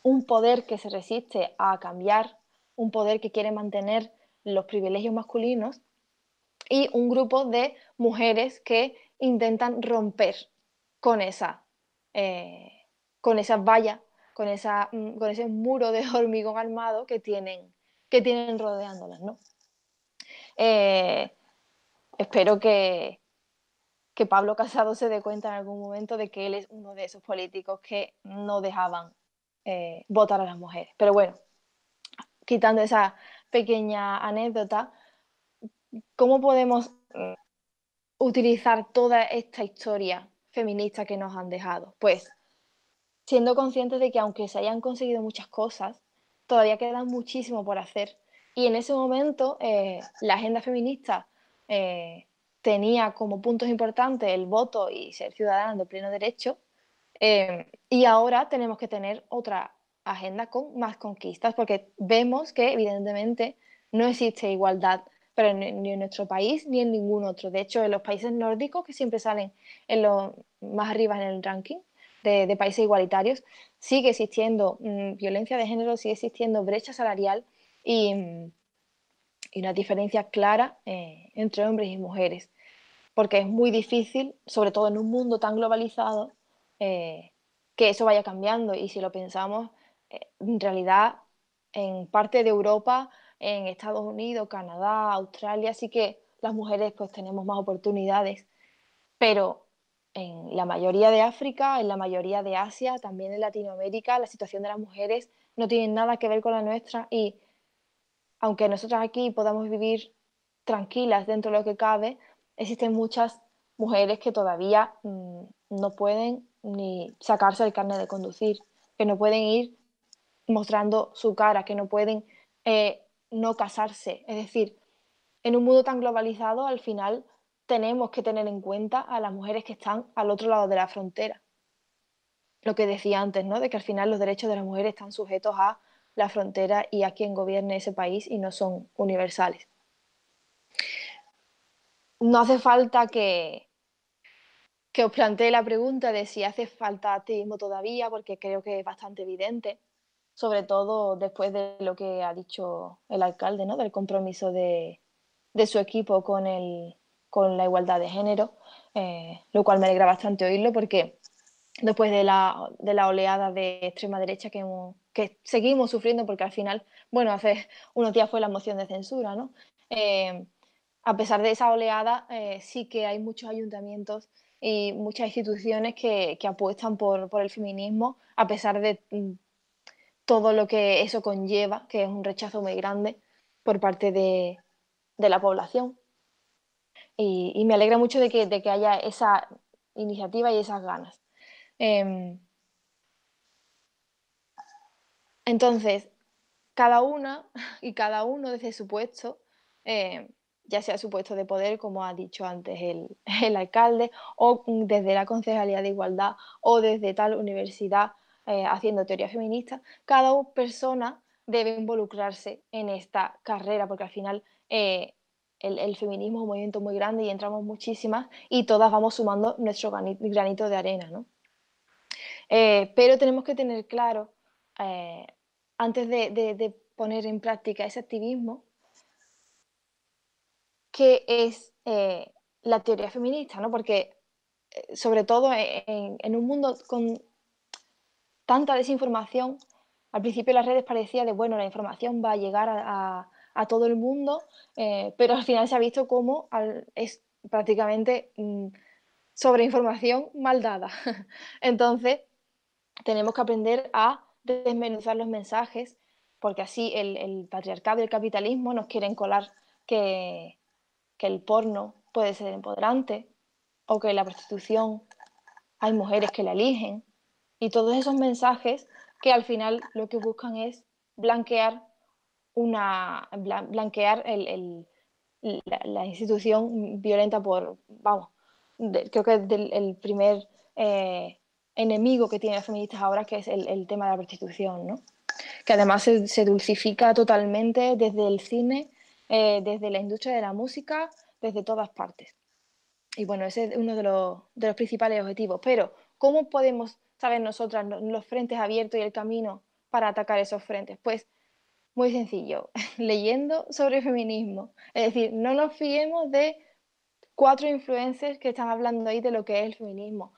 un poder que se resiste a cambiar, un poder que quiere mantener los privilegios masculinos y un grupo de mujeres que intentan romper con con esas vallas, con ese muro de hormigón armado que tienen rodeándolas, ¿no? Espero que Pablo Casado se dé cuenta en algún momento de que él es uno de esos políticos que no dejaban votar a las mujeres. Pero bueno, quitando esa pequeña anécdota, ¿cómo podemos utilizar toda esta historia feminista que nos han dejado? Pues siendo conscientes de que aunque se hayan conseguido muchas cosas, todavía queda muchísimo por hacer. Y en ese momento la agenda feminista tenía como puntos importantes el voto y ser ciudadana de pleno derecho, y ahora tenemos que tener otra agenda con más conquistas, porque vemos que evidentemente no existe igualdad, pero ni en nuestro país ni en ningún otro. De hecho, en los países nórdicos, que siempre salen más arriba en el ranking de países igualitarios, sigue existiendo violencia de género, sigue existiendo brecha salarial y una diferencia clara entre hombres y mujeres, porque es muy difícil, sobre todo en un mundo tan globalizado, que eso vaya cambiando. Y si lo pensamos, en realidad en parte de Europa, en Estados Unidos, Canadá, Australia, sí que las mujeres pues tenemos más oportunidades, pero en la mayoría de África, en la mayoría de Asia, también en Latinoamérica, la situación de las mujeres no tiene nada que ver con la nuestra y aunque nosotras aquí podamos vivir tranquilas dentro de lo que cabe, existen muchas mujeres que todavía no pueden ni sacarse el carnet de conducir, que no pueden ir mostrando su cara, que no pueden no casarse. Es decir, en un mundo tan globalizado, al final tenemos que tener en cuenta a las mujeres que están al otro lado de la frontera. Lo que decía antes, ¿no? De que al final los derechos de las mujeres están sujetos a la frontera y a quien gobierne ese país y no son universales. No hace falta que os plantee la pregunta de si hace falta activismo todavía, porque creo que es bastante evidente, sobre todo después de lo que ha dicho el alcalde, ¿no? Del compromiso de su equipo con la igualdad de género, lo cual me alegra bastante oírlo porque después de la oleada de extrema derecha que seguimos sufriendo, porque al final, bueno, hace unos días fue la moción de censura, ¿no? A pesar de esa oleada, sí que hay muchos ayuntamientos y muchas instituciones que apuestan por el feminismo, a pesar de todo lo que eso conlleva, que es un rechazo muy grande por parte de la población. Y me alegra mucho de que haya esa iniciativa y esas ganas. Entonces, cada una y cada uno desde su puesto, ya sea su puesto de poder, como ha dicho antes el alcalde, o desde la Concejalía de Igualdad, o desde tal universidad haciendo teoría feminista, cada persona debe involucrarse en esta carrera, porque al final el feminismo es un movimiento muy grande y entramos muchísimas y todas vamos sumando nuestro granito de arena, ¿no? Pero tenemos que tener claro, antes de poner en práctica ese activismo, qué es la teoría feminista, ¿no? Porque sobre todo en un mundo con tanta desinformación, al principio las redes parecía de, bueno, la información va a llegar a todo el mundo, pero al final se ha visto cómo es prácticamente sobreinformación mal dada. Entonces, tenemos que aprender a desmenuzar los mensajes, porque así el patriarcado y el capitalismo nos quieren colar que, que el porno puede ser empoderante o que la prostitución hay mujeres que la eligen. Y todos esos mensajes que al final lo que buscan es blanquear, blanquear la institución violenta por, vamos, creo que es el primer enemigo que tienen las feministas ahora, que es el tema de la prostitución, ¿no? Que además se dulcifica totalmente desde el cine, desde la industria de la música, desde todas partes. Y bueno, ese es uno de los principales objetivos. Pero, ¿cómo podemos saber nosotras los frentes abiertos y el camino para atacar esos frentes? Pues muy sencillo, leyendo sobre feminismo. Es decir, no nos fiemos de 4 influencers que están hablando ahí de lo que es el feminismo.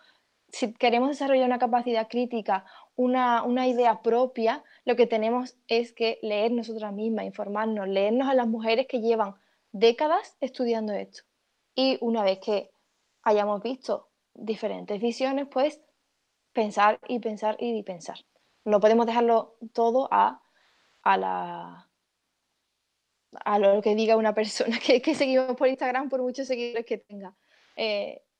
Si queremos desarrollar una capacidad crítica, una idea propia, lo que tenemos es que leer nosotras mismas, informarnos, leernos a las mujeres que llevan décadas estudiando esto. Y una vez que hayamos visto diferentes visiones, pues pensar y pensar y pensar. No podemos dejarlo todo a lo que diga una persona que seguimos por Instagram, por muchos seguidores que tenga.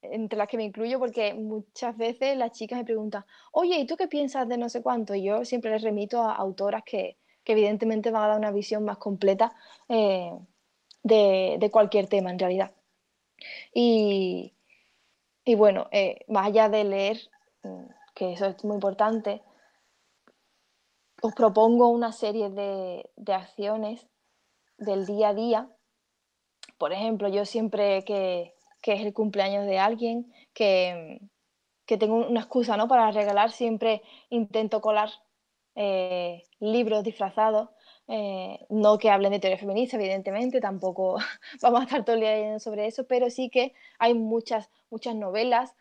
Entre las que me incluyo, porque muchas veces las chicas me preguntan, oye, ¿y tú qué piensas de no sé cuánto? Y yo siempre les remito a autoras que evidentemente van a dar una visión más completa de cualquier tema en realidad. Y, y bueno, más allá de leer, que eso es muy importante, os propongo una serie de acciones del día a día. Por ejemplo, yo siempre que es el cumpleaños de alguien, que tengo una excusa, ¿no?, para regalar, siempre intento colar libros disfrazados, no que hablen de teoría feminista, evidentemente, tampoco vamos a estar todo el día leyendo sobre eso, pero sí que hay muchas novelas.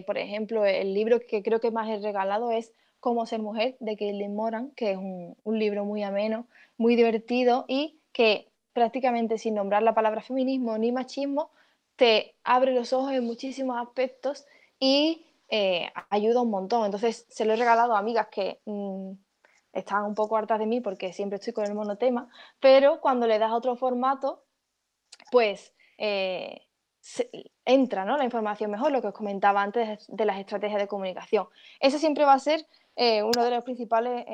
Por ejemplo, el libro que creo que más he regalado es Cómo ser mujer, de Caitlin Moran, que es un libro muy ameno, muy divertido y que prácticamente sin nombrar la palabra feminismo ni machismo te abre los ojos en muchísimos aspectos y ayuda un montón. Entonces se lo he regalado a amigas que están un poco hartas de mí porque siempre estoy con el monotema, pero cuando le das otro formato, pues entra, ¿no?, la información mejor, lo que os comentaba antes de las estrategias de comunicación. Eso siempre va a ser uno de los principales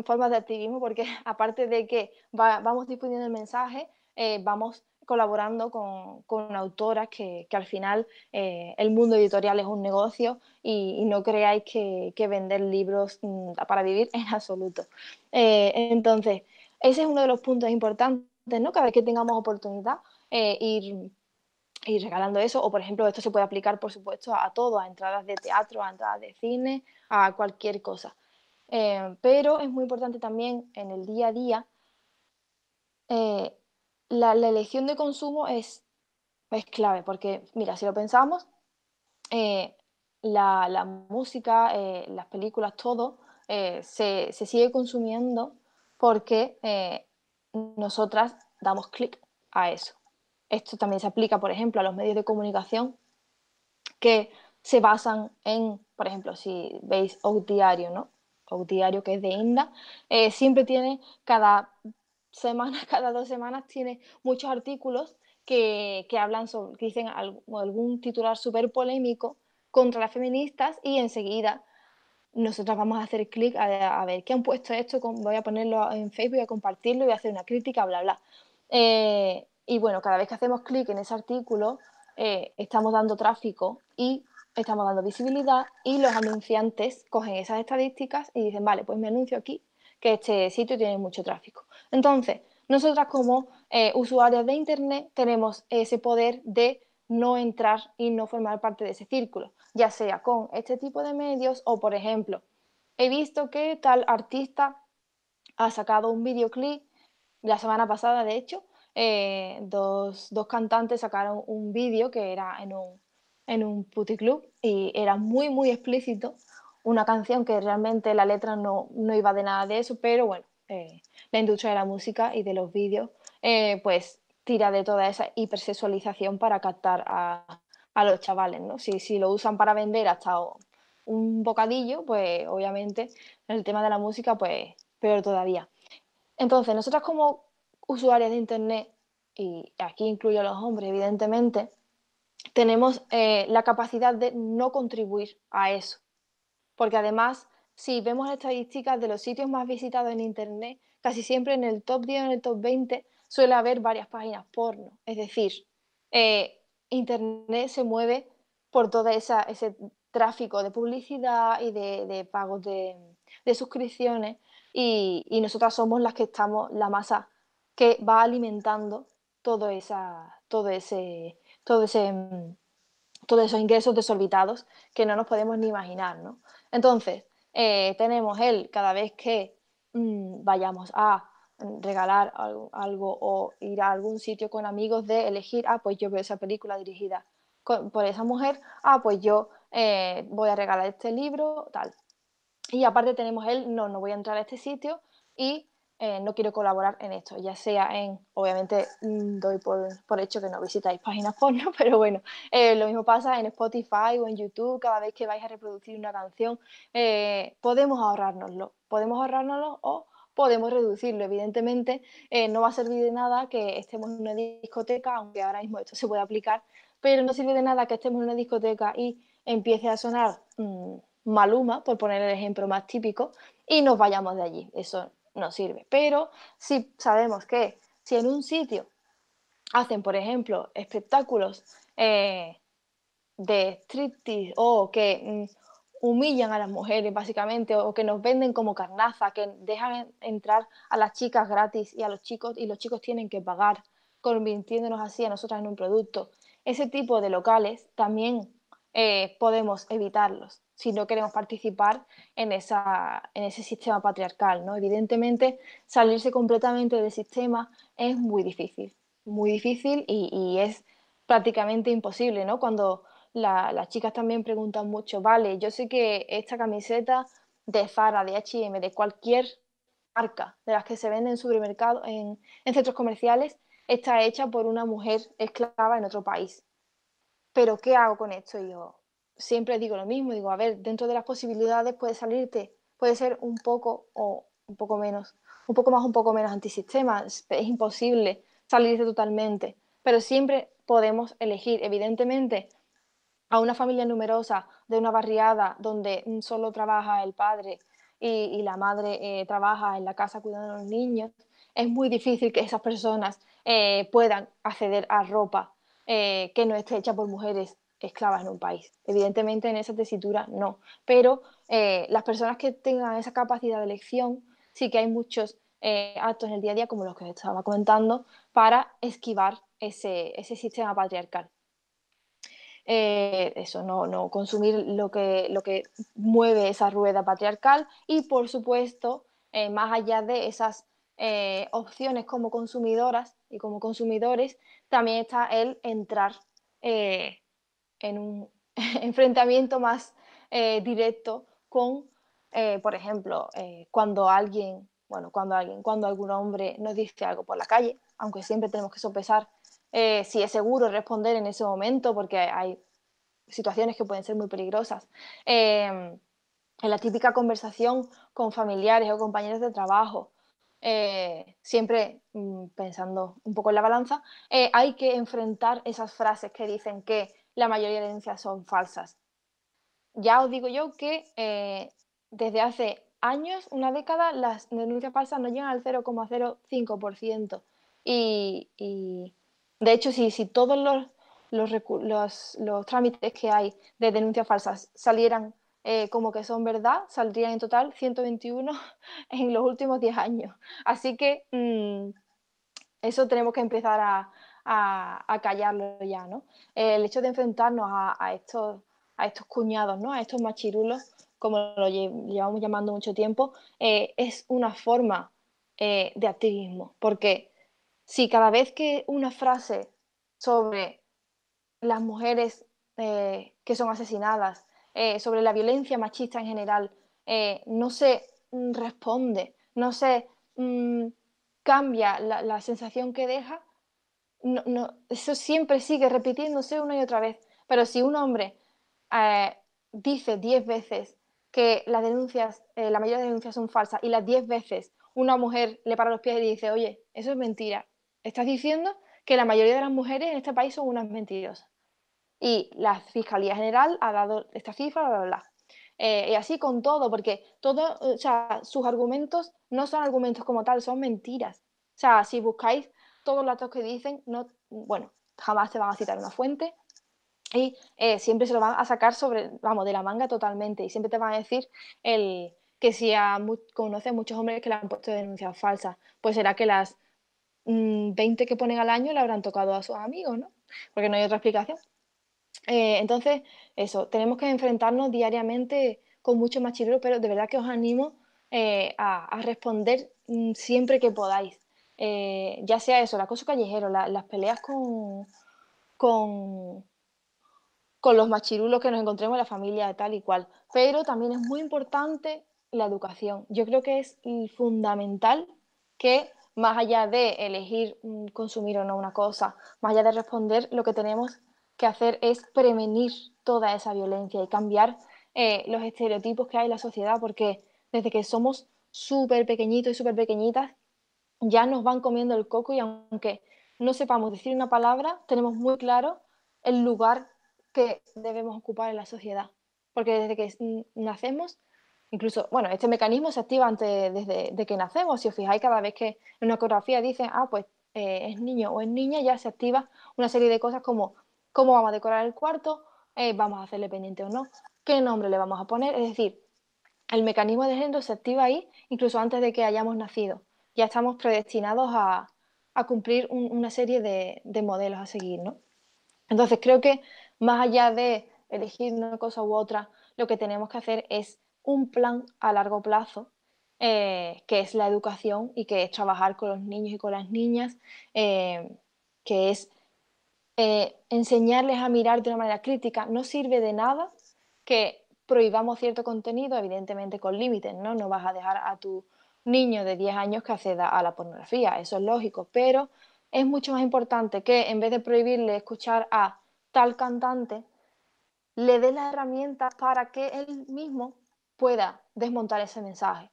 formas de activismo, porque aparte de que vamos difundiendo el mensaje, vamos colaborando con autoras que al final el mundo editorial es un negocio y no creáis que vender libros para vivir en absoluto. Entonces, ese es uno de los puntos importantes, ¿no? Cada vez que tengamos oportunidad, ir regalando eso, o por ejemplo esto se puede aplicar por supuesto a todo, a entradas de teatro, a entradas de cine, a cualquier cosa. Pero es muy importante también en el día a día, la elección de consumo es clave, porque mira, si lo pensamos, la música, las películas, todo se sigue consumiendo porque nosotras damos clic a eso. Esto también se aplica, por ejemplo, a los medios de comunicación que se basan en, por ejemplo, si veis OUT Diario, ¿no? OUT Diario, que es de Inda, siempre tiene cada semana, cada 2 semanas, tiene muchos artículos que hablan sobre, que dicen algún titular súper polémico contra las feministas y enseguida nosotras vamos a hacer clic a ver qué han puesto esto, voy a ponerlo en Facebook, voy a compartirlo, voy a hacer una crítica, bla, bla. Y bueno, cada vez que hacemos clic en ese artículo, estamos dando tráfico y estamos dando visibilidad, y los anunciantes cogen esas estadísticas y dicen, vale, pues me anuncio aquí que este sitio tiene mucho tráfico. Entonces, nosotras como usuarias de Internet tenemos ese poder de no entrar y no formar parte de ese círculo, ya sea con este tipo de medios o, por ejemplo, he visto que tal artista ha sacado un videoclip la semana pasada, de hecho, dos cantantes sacaron un vídeo que era en un puticlub y era muy, muy explícito, una canción que realmente la letra no iba de nada de eso, pero bueno, la industria de la música y de los vídeos pues tira de toda esa hipersexualización para captar a los chavales, ¿no? Si lo usan para vender hasta un bocadillo, pues obviamente en el tema de la música, pues peor todavía. Entonces, nosotras como usuarias de Internet, y aquí incluyo a los hombres, evidentemente, tenemos la capacidad de no contribuir a eso. Porque además, si vemos estadísticas de los sitios más visitados en Internet, casi siempre en el top 10 o en el top 20 suele haber varias páginas porno. Es decir, Internet se mueve por todo ese tráfico de publicidad y de pagos de suscripciones, y nosotras somos las que estamos, la masa que va alimentando todo todos esos ingresos desorbitados que no nos podemos ni imaginar, ¿no? Entonces, tenemos cada vez que vayamos a regalar algo o ir a algún sitio con amigos, de elegir, pues yo veo esa película dirigida por esa mujer, pues yo voy a regalar este libro, tal. Y aparte tenemos no voy a entrar a este sitio y no quiero colaborar en esto, ya sea obviamente doy por hecho que no visitáis páginas porno, pero bueno, lo mismo pasa en Spotify o en YouTube. Cada vez que vais a reproducir una canción, podemos ahorrárnoslo o podemos reducirlo. Evidentemente no va a servir de nada que estemos en una discoteca, aunque ahora mismo esto se puede aplicar, pero no sirve de nada que estemos en una discoteca y empiece a sonar Maluma, por poner el ejemplo más típico, y nos vayamos de allí. Eso no sirve. Pero si sabemos que si en un sitio hacen, por ejemplo, espectáculos de striptease, o que humillan a las mujeres básicamente, o que nos venden como carnaza, que dejan entrar a las chicas gratis y a los chicos, y los chicos tienen que pagar, convirtiéndonos así a nosotras en un producto, ese tipo de locales también podemos evitarlos si no queremos participar en ese sistema patriarcal, ¿no? Evidentemente, salirse completamente del sistema es muy difícil y es prácticamente imposible, ¿no? Cuando las chicas también preguntan mucho, vale, yo sé que esta camiseta de Zara, de H&M, de cualquier marca de las que se venden en supermercados, en centros comerciales, está hecha por una mujer esclava en otro país. Pero ¿qué hago con esto? Y yo, siempre digo lo mismo, digo, a ver, dentro de las posibilidades puede salirte, puede ser un poco o un poco menos, un poco más, un poco menos antisistema, es imposible salirse totalmente, pero siempre podemos elegir, evidentemente, a una familia numerosa de una barriada donde solo trabaja el padre y la madre trabaja en la casa cuidando a los niños, es muy difícil que esas personas puedan acceder a ropa que no esté hecha por mujeres esclavas en un país. Evidentemente en esa tesitura no, pero las personas que tengan esa capacidad de elección, sí que hay muchos actos en el día a día, como los que os estaba comentando, para esquivar ese sistema patriarcal. Eso, no consumir lo que mueve esa rueda patriarcal y, por supuesto, más allá de esas opciones como consumidoras y como consumidores, también está el entrar en un enfrentamiento más directo con, por ejemplo, cuando algún hombre nos dice algo por la calle, aunque siempre tenemos que sopesar si es seguro responder en ese momento, porque hay situaciones que pueden ser muy peligrosas. En la típica conversación con familiares o compañeros de trabajo, siempre pensando un poco en la balanza, hay que enfrentar esas frases que dicen que la mayoría de denuncias son falsas. Ya os digo yo que desde hace años, una década, las denuncias falsas no llegan al 0,05%. Y de hecho, si todos los trámites que hay de denuncias falsas salieran como que son verdad, saldrían en total 121 en los últimos 10 años. Así que eso tenemos que empezar a callarlo ya, ¿no? El hecho de enfrentarnos a estos cuñados, ¿no? A estos machirulos, como lo llevamos llamando mucho tiempo, es una forma de activismo, porque si cada vez que una frase sobre las mujeres que son asesinadas, sobre la violencia machista en general, no se responde, no se cambia la sensación que deja, eso siempre sigue repitiéndose una y otra vez. Pero si un hombre eh, dice 10 veces que las denuncias, la mayoría de denuncias son falsas, y las 10 veces una mujer le para los pies y dice, oye, eso es mentira, estás diciendo que la mayoría de las mujeres en este país son unas mentirosas. Y la Fiscalía General ha dado esta cifra, bla, bla, bla. Y así con todo, porque todo, o sea, sus argumentos no son argumentos como tal, son mentiras. O sea, si buscáis todos los datos que dicen, no, bueno, jamás te van a citar una fuente y siempre se lo van a sacar de la manga totalmente, y siempre te van a decir que si conoce muchos hombres que le han puesto denuncias falsas, pues será que las 20 que ponen al año le habrán tocado a sus amigos, ¿no? Porque no hay otra explicación. Entonces, eso, tenemos que enfrentarnos diariamente con mucho machismo, pero de verdad que os animo a responder siempre que podáis. Ya sea eso, el acoso callejero, las peleas con, con los machirulos que nos encontremos en la familia, tal y cual. Pero también es muy importante la educación. Yo creo que es fundamental que, más allá de elegir consumir o no una cosa, más allá de responder, lo que tenemos que hacer es prevenir toda esa violencia y cambiar los estereotipos que hay en la sociedad, porque desde que somos súper pequeñitos y súper pequeñitas, ya nos van comiendo el coco, y aunque no sepamos decir una palabra, tenemos muy claro el lugar que debemos ocupar en la sociedad. Porque desde que nacemos, incluso, bueno, este mecanismo se activa desde de que nacemos. Si os fijáis, cada vez que en una ecografía dicen, pues es niño o es niña, ya se activa una serie de cosas como cómo vamos a decorar el cuarto, vamos a hacerle pendiente o no, qué nombre le vamos a poner. Es decir, el mecanismo de género se activa ahí incluso antes de que hayamos nacido. Ya estamos predestinados a cumplir una serie de modelos a seguir, ¿no? Entonces creo que más allá de elegir una cosa u otra, lo que tenemos que hacer es un plan a largo plazo, que es la educación y que es trabajar con los niños y con las niñas, que es enseñarles a mirar de una manera crítica. No sirve de nada que prohibamos cierto contenido, evidentemente con límites, ¿no? No vas a dejar a tu niño de 10 años que acceda a la pornografía, eso es lógico, pero es mucho más importante que en vez de prohibirle escuchar a tal cantante, le dé las herramientas para que él mismo pueda desmontar ese mensaje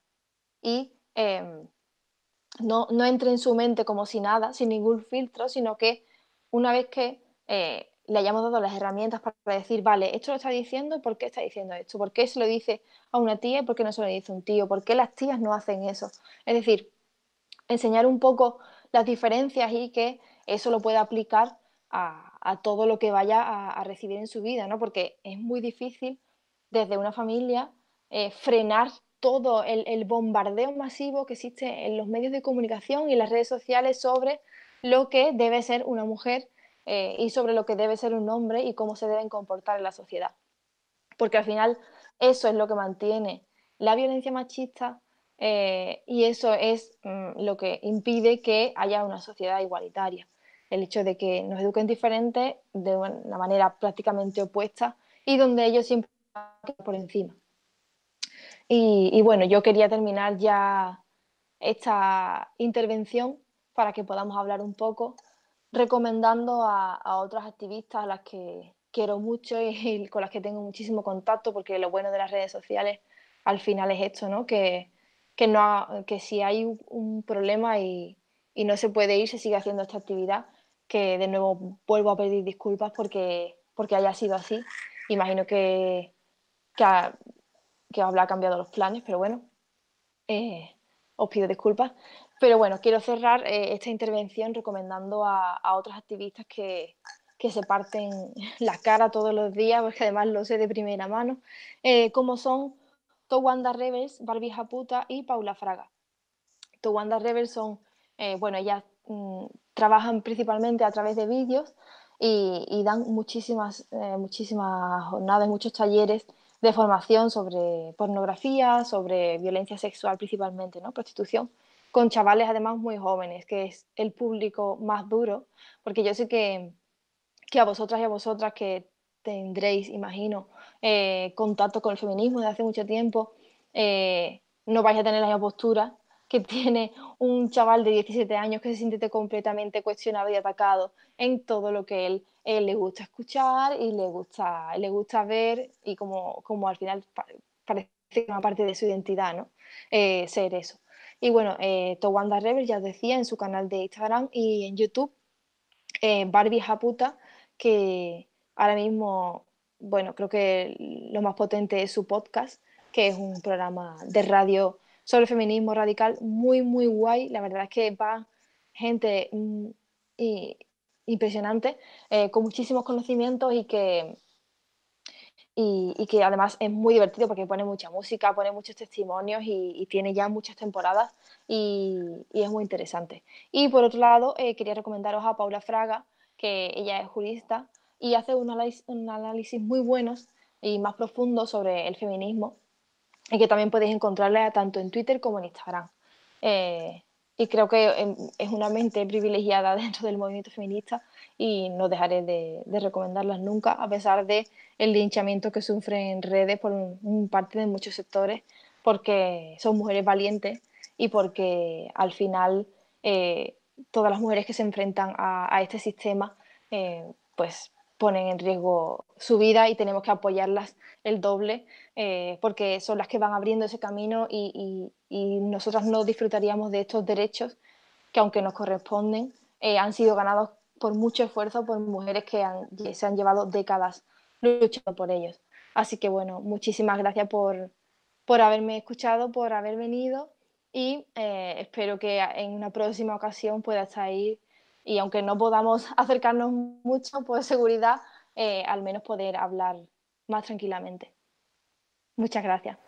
y no entre en su mente como si nada, sin ningún filtro, sino que una vez que le hayamos dado las herramientas para decir, vale, esto lo está diciendo y por qué está diciendo esto, por qué se lo dice a una tía y por qué no se lo dice a un tío, por qué las tías no hacen eso. Es decir, enseñar un poco las diferencias y que eso lo pueda aplicar a todo lo que vaya a recibir en su vida, ¿no? Porque es muy difícil desde una familia frenar todo el bombardeo masivo que existe en los medios de comunicación y las redes sociales sobre lo que debe ser una mujer y sobre lo que debe ser un hombre y cómo se deben comportar en la sociedad. Porque al final eso es lo que mantiene la violencia machista y eso es lo que impide que haya una sociedad igualitaria. El hecho de que nos eduquen diferentes de una manera prácticamente opuesta y donde ellos siempre van por encima. Y bueno, yo quería terminar ya esta intervención para que podamos hablar un poco, recomendando a otras activistas a las que quiero mucho y con las que tengo muchísimo contacto, porque lo bueno de las redes sociales al final es esto, ¿no? Que si hay un problema y no se puede ir, se sigue haciendo esta actividad, que de nuevo vuelvo a pedir disculpas porque haya sido así. Imagino que, que habrá cambiado los planes, pero bueno, os pido disculpas. Pero bueno, quiero cerrar esta intervención recomendando a otras activistas que se parten la cara todos los días, porque además lo sé de primera mano, como son Towanda Rebels, Barbie Japuta y Paula Fraga. Towanda Rebels son, bueno, ellas trabajan principalmente a través de vídeos y dan muchísimas jornadas, muchos talleres de formación sobre pornografía, sobre violencia sexual principalmente, ¿no? Prostitución, con chavales además muy jóvenes, que es el público más duro, porque yo sé que a vosotras y a vosotras que tendréis, imagino, contacto con el feminismo desde hace mucho tiempo, no vais a tener la misma postura que tiene un chaval de 17 años que se siente completamente cuestionado y atacado en todo lo que él le gusta escuchar y le gusta ver y como al final parece que es una parte de su identidad, ¿no? Ser eso. Y bueno, Towanda Rebel ya os decía en su canal de Instagram y en YouTube, Barbie Japuta, que ahora mismo, bueno, creo que lo más potente es su podcast, que es un programa de radio sobre feminismo radical muy, muy guay. La verdad es que va gente impresionante, con muchísimos conocimientos y que además es muy divertido porque pone mucha música, pone muchos testimonios y tiene ya muchas temporadas y es muy interesante. Y por otro lado, quería recomendaros a Paula Fraga, que ella es jurista y hace un análisis muy buenos y más profundos sobre el feminismo y que también podéis encontrarla tanto en Twitter como en Instagram. Y creo que es una mente privilegiada dentro del movimiento feminista y no dejaré de recomendarlas nunca, a pesar de el linchamiento que sufren en redes por parte de muchos sectores, porque son mujeres valientes y porque al final todas las mujeres que se enfrentan a este sistema pues ponen en riesgo su vida y tenemos que apoyarlas el doble porque son las que van abriendo ese camino y nosotras no disfrutaríamos de estos derechos que aunque nos corresponden han sido ganados por mucho esfuerzo por mujeres que se han llevado décadas luchando por ellos. Así que bueno, muchísimas gracias por haberme escuchado, por haber venido y espero que en una próxima ocasión pueda estar ahí y aunque no podamos acercarnos mucho por seguridad, al menos poder hablar más tranquilamente. Muchas gracias.